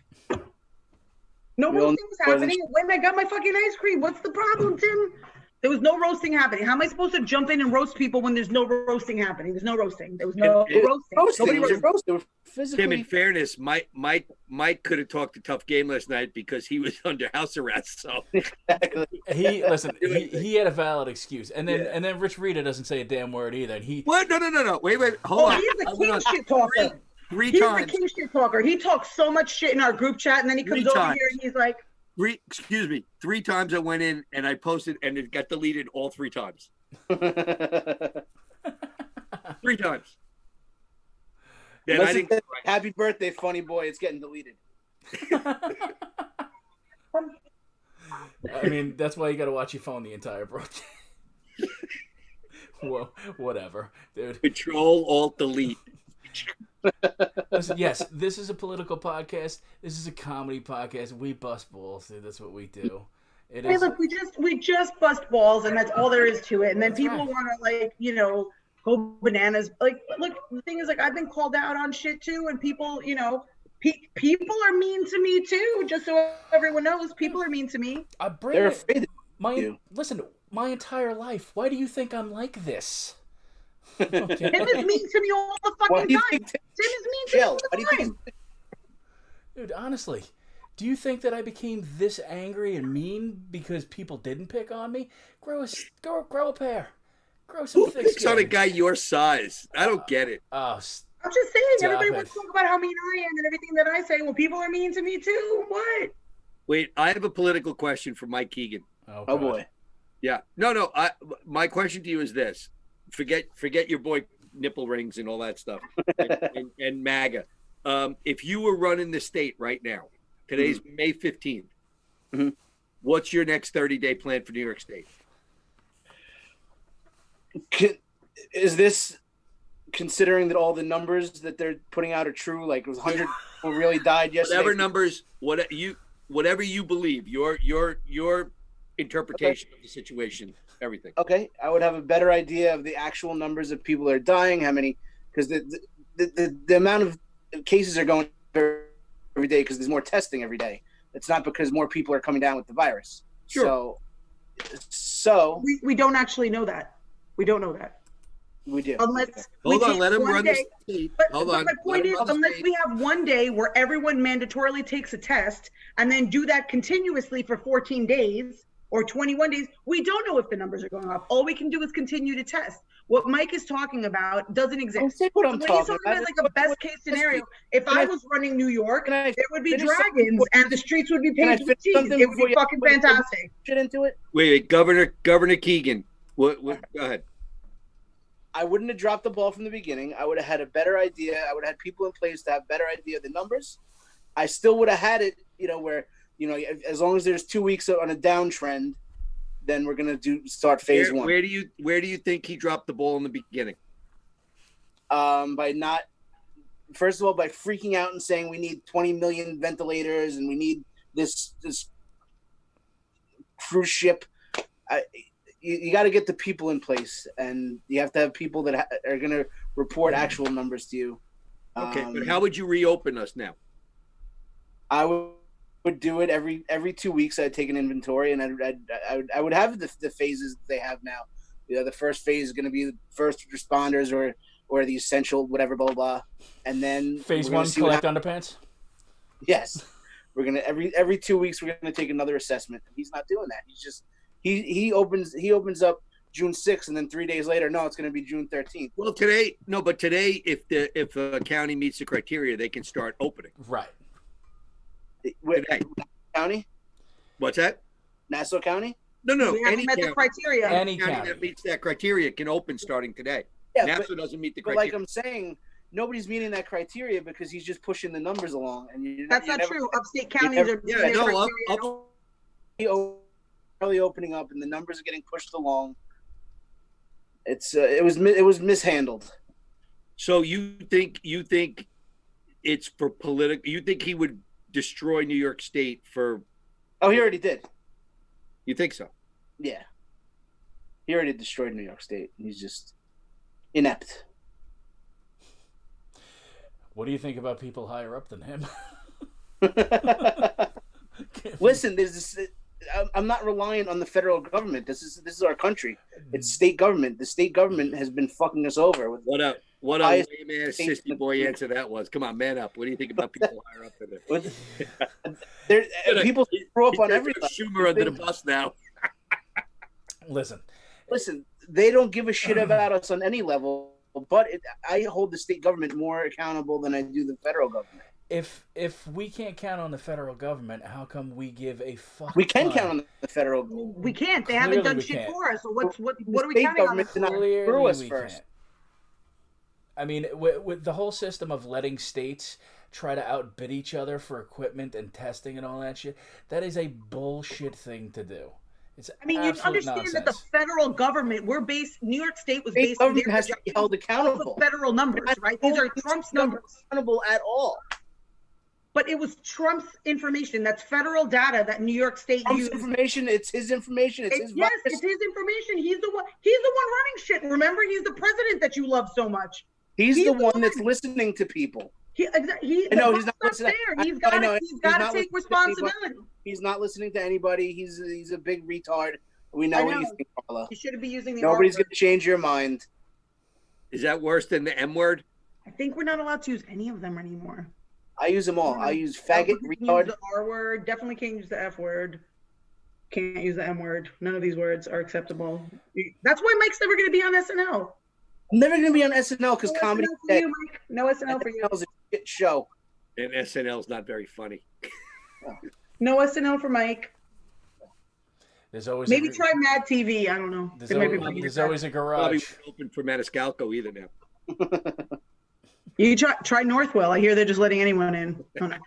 No roasting was happening. I went and I got my fucking ice cream. What's the problem, Tim? There was no roasting happening. How am I supposed to jump in and roast people when there's no roasting happening? There's no roasting. There was no roasting. Nobody roasted. Tim, in fairness, Mike could have talked a tough game last night because he was under house arrest. So Exactly. He had a valid excuse, and then Rich Rita doesn't say a damn word either. And he what? No. Wait. Hold on. He's the king shit talker. Three times. He's the king shit talker. He talks so much shit in our group chat, and then he comes over here and he's like, Three times I went in and I posted and it got deleted all 3 times. 3 times. Then I didn't, happy birthday, funny boy. It's getting deleted. I mean, that's why you got to watch your phone the entire broadcast. Whoa, whatever, dude. Control, Alt, Delete. Listen, yes, this is a political podcast. This is a comedy podcast. We bust balls, dude. That's what we do. Hey, look, we just bust balls, and that's all there is to it. And then people want to go bananas. Like, look, the thing is, I've been called out on shit too, and people, people are mean to me too. Just so everyone knows, people are mean to me. They're afraid of you. Listen, my entire life. Why do you think I'm like this? Okay. Tim is mean to me all the fucking time. Tim is mean to me all the time. Dude, honestly, do you think that I became this angry and mean because people didn't pick on me? Grow a pair. Grow some thick skin. Who on a guy your size? I don't get it. I'm just saying, everybody wants to talk about how mean I am and everything that I say. Well, people are mean to me too. What? Wait, I have a political question for Mike Keegan. Oh boy. Yeah. No. My question to you is this. Forget your boy nipple rings and all that stuff and MAGA. If you were running the state right now, today's May 15th, what's your next 30-day plan for New York State? Is this considering that all the numbers that they're putting out are true? Like, it was 100 people really died yesterday. Whatever numbers, whatever you believe, your interpretation of the situation. Everything. Okay, I would have a better idea of the actual numbers of people that are dying, how many, because the amount of cases are going every day because there's more testing every day. It's not because more people are coming down with the virus. Sure. So we don't actually know that. We don't know that. We do. Unless hold on, let him run the state. Hold on. My point is, unless we have one day where everyone mandatorily takes a test and then do that continuously for 14 days. Or 21 days, we don't know if the numbers are going up. All we can do is continue to test. What Mike is talking about doesn't exist. Don't say what I'm When he's talking talking about like a best case scenario, if I was running New York, there would be dragons and the streets would be paved with cheese. It would be fucking fantastic. Get into it. Wait, Governor Keegan. What? Go ahead. I wouldn't have dropped the ball from the beginning. I would have had a better idea. I would have had people in place to have better idea of the numbers. I still would have had it, where, as long as there's 2 weeks on a downtrend, then we're gonna start phase one. Where do you think he dropped the ball in the beginning? By not, first of all, by freaking out and saying we need 20 million ventilators and we need this cruise ship. You got to get the people in place, and you have to have people that are going to report actual numbers to you. Okay, but how would you reopen us now? I would do it every 2 weeks. I'd take an inventory, and I would have the phases that they have now. The first phase is going to be the first responders or the essential whatever, blah, blah, blah. And then phase one, collect underpants. Yes, we're gonna every 2 weeks we're gonna take another assessment. And he's not doing that. He's just he opens up June 6th, and then 3 days later, no, it's gonna be June 13th. Well, today, if a county meets the criteria, they can start opening. Right. Today. County? What's that? Nassau County? No. We haven't met the criteria. Any county that meets that criteria can open starting today. Yeah, Nassau doesn't meet the but criteria. like I'm saying, nobody's meeting that criteria because he's just pushing the numbers along. And That's not true. Upstate counties are early opening up, and the numbers are getting pushed along. It was mishandled. So you think it's for political? You think he would destroy New York State for? Oh, he already did. You think so? Yeah, he already destroyed New York State. He's just inept. What do you think about people higher up than him? Listen, there's this. I'm not reliant on the federal government. This is our country. It's state government. The state government has been fucking us over. What a lame ass sissy boy answer that was. Come on, man up. What do you think about people higher up than it? People screw up on everything. Schumer under the bus now. Listen, they don't give a shit about us on any level, but I hold the state government more accountable than I do the federal government. If we can't count on the federal government, how come we give a fuck? We can count on the federal government. We can't. They haven't done shit for us. So what are we counting on? Screw us first. I mean, with the whole system of letting states try to outbid each other for equipment and testing and all that shit, that is a bullshit thing to do. You understand nonsense. that the federal government, New York State was State based on government has to be held accountable. Federal numbers, right? These are Trump's numbers. Accountable at all. But it was Trump's information. That's federal data that New York State used. Information. It's his information. It's his information. He's the one running shit. Remember, he's the president that you love so much. He's the one that's listening to people. He's not listening. He's got to take responsibility. He's not listening to anybody. He's a big retard. We know what you think, Carla. You shouldn't be using the Nobody's going to change your mind. Is that worse than the M word? I think we're not allowed to use any of them anymore. I use them all. I use faggot, retard. Use the R word. Definitely can't use the F word. Can't use the M word. None of these words are acceptable. That's why Mike's never going to be on SNL. I'm never going to be on SNL because comedy. No SNL for you. SNL's a shit show. And SNL's not very funny. No SNL for Mike. There's always try Mad TV. I don't know. There's always a garage. Probably open for Maniscalco either now. You try Northwell. I hear they're just letting anyone in. Oh, no.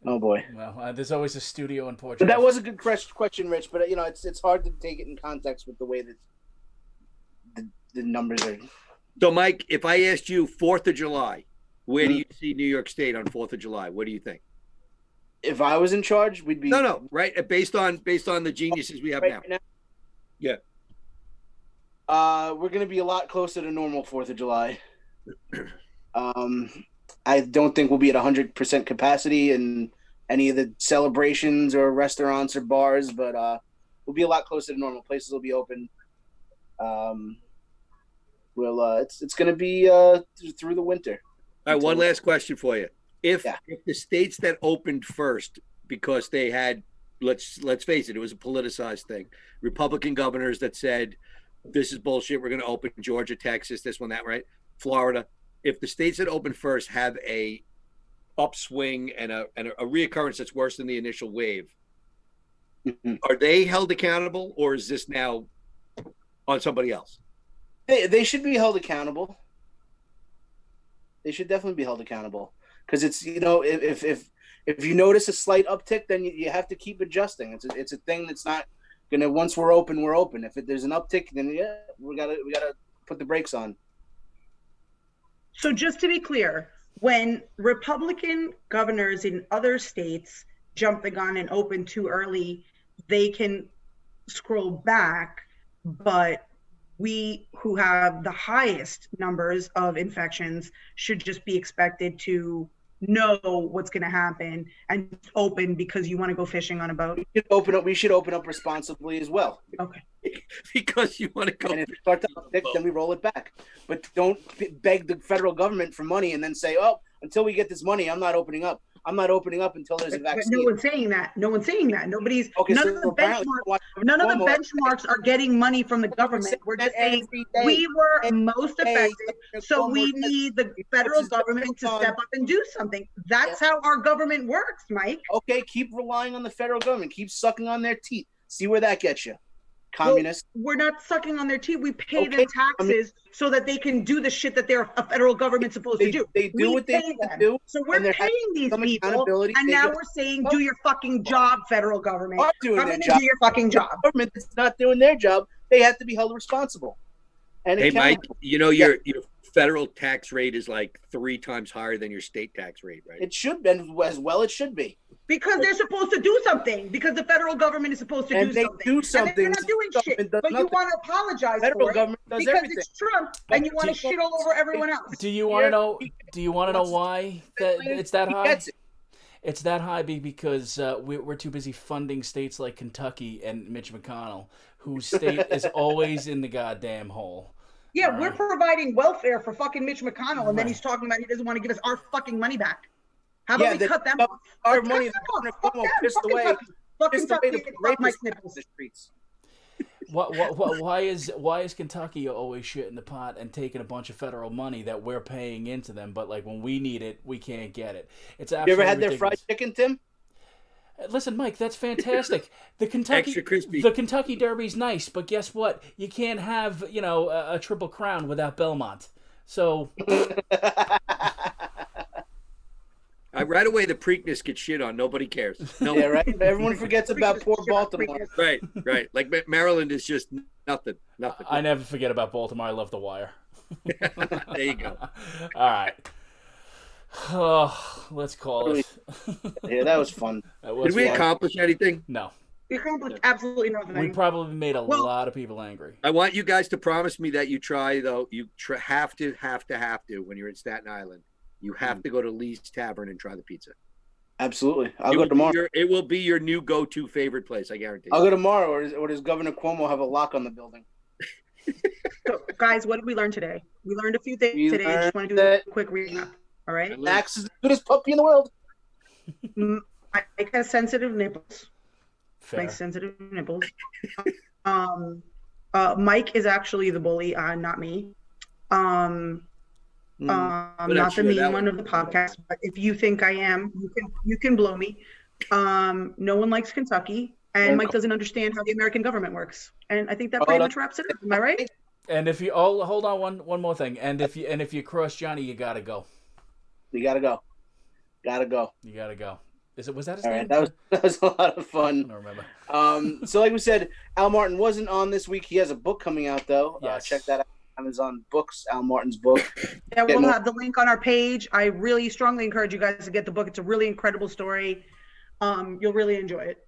Oh boy. Well, there's always a studio in Portugal. But that was a good question, Rich. But it's hard to take it in context with the way that the numbers are. So, Mike, if I asked you 4th of July, where do you see New York State on 4th of July? What do you think? If I was in charge, we'd be right. Based on the geniuses we have now. Yeah. We're going to be a lot closer to normal 4th of July. I don't think we'll be at 100% capacity in any of the celebrations or restaurants or bars, but we'll be a lot closer to normal. Places will be open. It's going to be through the winter. All right, one last question for you. If the states that opened first, because they had, let's face it, it was a politicized thing. Republican governors that said, this is bullshit. We're going to open Georgia, Texas, this one, that, right? Florida. If the states that open first have a upswing and a reoccurrence that's worse than the initial wave, are they held accountable, or is this now on somebody else? They should be held accountable. They should definitely be held accountable, because it's, you know, if you notice a slight uptick, then you have to keep adjusting. It's a thing that's not gonna, once we're open, we're open. If there's an uptick, then we gotta put the brakes on. So just to be clear, when Republican governors in other states jump the gun and open too early, they can scroll back, but we who have the highest numbers of infections should just be expected to know what's going to happen and open because you want to go fishing on a boat. We should open up responsibly as well. Okay. Because you want to go. And if it starts to uptick, then we roll it back. But don't beg the federal government for money and then say, "Oh, until we get this money, I'm not opening up. I'm not opening up until there's a vaccine." But no one's saying that. No one's saying that. Nobody's. Okay, none so of the benchmarks are getting money from the government. We're just saying we were most effective, so we need the federal government to step up and do something. That's how our government works, Mike. Okay, keep relying on the federal government. Keep sucking on their teeth. See where that gets you. Communists. Well, we're not sucking on their teeth. We pay them taxes so that they can do the shit that they're a federal government supposed to do. They do what they do. So we're paying these people, and now we're saying, do your fucking job, federal government. Come in and do your fucking job. Government that's not doing their job, they have to be held responsible. And hey, Mike, you know your federal tax rate is like 3 times higher than your state tax rate, right? It should be, as well it should be. Because they're supposed to do something. Because the federal government is supposed to do something. Do something. And they're not doing shit. But you want to apologize for it because it's Trump, and you want to shit all over everyone else. Do you want to know? Do you want to know why it's that high? It's that high because we're too busy funding states like Kentucky and Mitch McConnell, whose state is always in the goddamn hole. Yeah, we're providing welfare for fucking Mitch McConnell, and then he's talking about he doesn't want to give us our fucking money back. How about we cut them off? Our money is pissed away. Pissed away to rape Mike's nipples in the streets. Why is Kentucky always shitting the pot and taking a bunch of federal money that we're paying into them, but like when we need it, we can't get it? It's absolutely You ever had ridiculous. their fried chicken, Tim? Listen, Mike, that's fantastic. The Kentucky Derby's nice, but guess what? You can't have, a Triple Crown without Belmont. So right away, the Preakness gets shit on. Nobody cares. No. Yeah, right. Everyone forgets about poor Baltimore. Right. Like Maryland is just nothing. I never forget about Baltimore. I love The Wire. There you go. All right. Oh, let's call it. Yeah, that was fun. Did we accomplish anything? No. We accomplished absolutely nothing. We probably made a lot of people angry. I want you guys to promise me that you try, though. You have to, when you're in Staten Island. You have to go to Lee's Tavern and try the pizza. Absolutely. I'll go tomorrow. It will be your new go-to favorite place, I guarantee. I'll go tomorrow, or does Governor Cuomo have a lock on the building? So, guys, what did we learn today? We learned a few things today. I just want to do a quick recap. All right? Max is the goodest puppy in the world. Mike has sensitive nipples. Fair. Mike's sensitive nipples. Mike is actually the bully, not me. Not the mean one of the podcast, but if you think I am, you can blow me. No one likes Kentucky, and Mike doesn't understand how the American government works. And I think that pretty much wraps it up. Am I right? And if you hold on one more thing, and if you cross Johnny, you gotta go. You gotta go. You gotta go. Was that his All name? Right, that was a lot of fun. I don't remember. So like we said, Al Martin wasn't on this week. He has a book coming out though. Yes. Check that out. Amazon Books, Al Martin's book. Yeah, we'll have the link on our page. I really strongly encourage you guys to get the book. It's a really incredible story. You'll really enjoy it.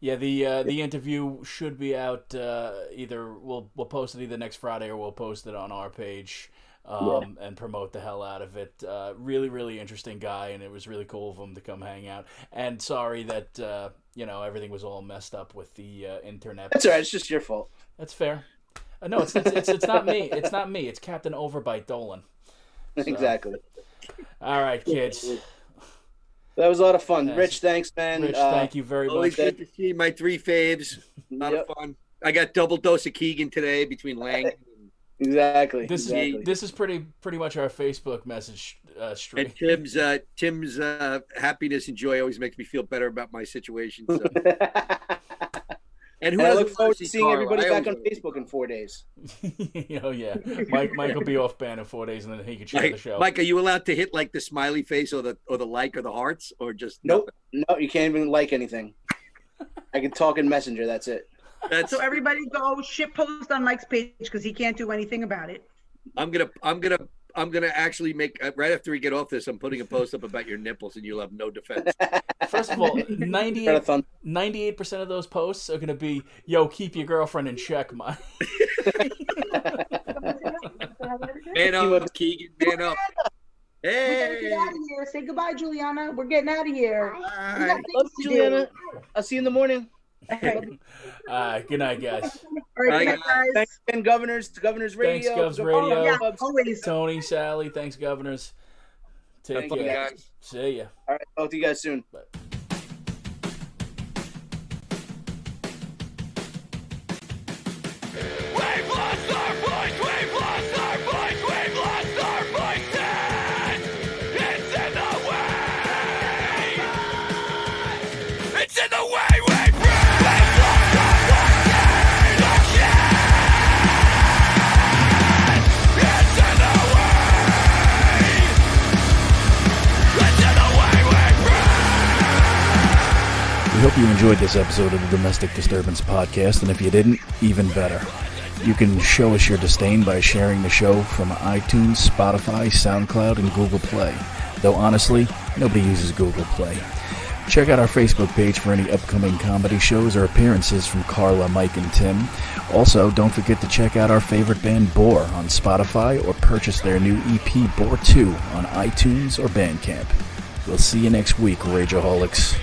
Yeah, the interview should be out either we'll post it either next Friday or we'll post it on our page and promote the hell out of it. Really, really interesting guy, and it was really cool of him to come hang out. And sorry that everything was all messed up with the internet. That's all right. It's just your fault. That's fair. No, it's not me. It's not me. It's Captain Overbite Dolan. So. Exactly. All right, kids. That was a lot of fun. Rich, thanks, man. Rich, thank you very much. Always good to see my 3 faves. A lot of fun. I got double dose of Keegan today between Lang. Exactly. This is pretty much our Facebook message stream. And Tim's happiness and joy always makes me feel better about my situation. So. And I look forward to seeing everybody back on Facebook in 4 days. Oh yeah, Mike will be off ban in 4 days, and then he can share the show. Mike, are you allowed to hit like the smiley face or the like or the hearts or just nope? No, you can't even like anything. I can talk in Messenger. That's it. So everybody go shit post on Mike's page because he can't do anything about it. I'm gonna actually make right after we get off this. I'm putting a post up about your nipples, and you'll have no defense. First of all, 98% of those posts are gonna be, "Yo, keep your girlfriend in check, Mike." Man up, Keegan. Man up. Hey. Get out of here. Say goodbye, Juliana. We're getting out of here. Love you, Juliana. I'll see you in the morning. Good night, guys. All right, good night, guys. Thanks again, Governors. Governors Radio. Thanks, Govs Radio. Yeah, always. Tony, Sally. Thanks, Governors. Take care. You, guys. See ya. All right. Talk to you guys soon. Bye. We hope you enjoyed this episode of the Domestic Disturbance Podcast, and if you didn't, even better. You can show us your disdain by sharing the show from iTunes, Spotify, SoundCloud, and Google Play. Though honestly, nobody uses Google Play. Check out our Facebook page for any upcoming comedy shows or appearances from Carla, Mike, and Tim. Also, don't forget to check out our favorite band, Bore, on Spotify, or purchase their new EP, Bore 2, on iTunes or Bandcamp. We'll see you next week, Rageaholics.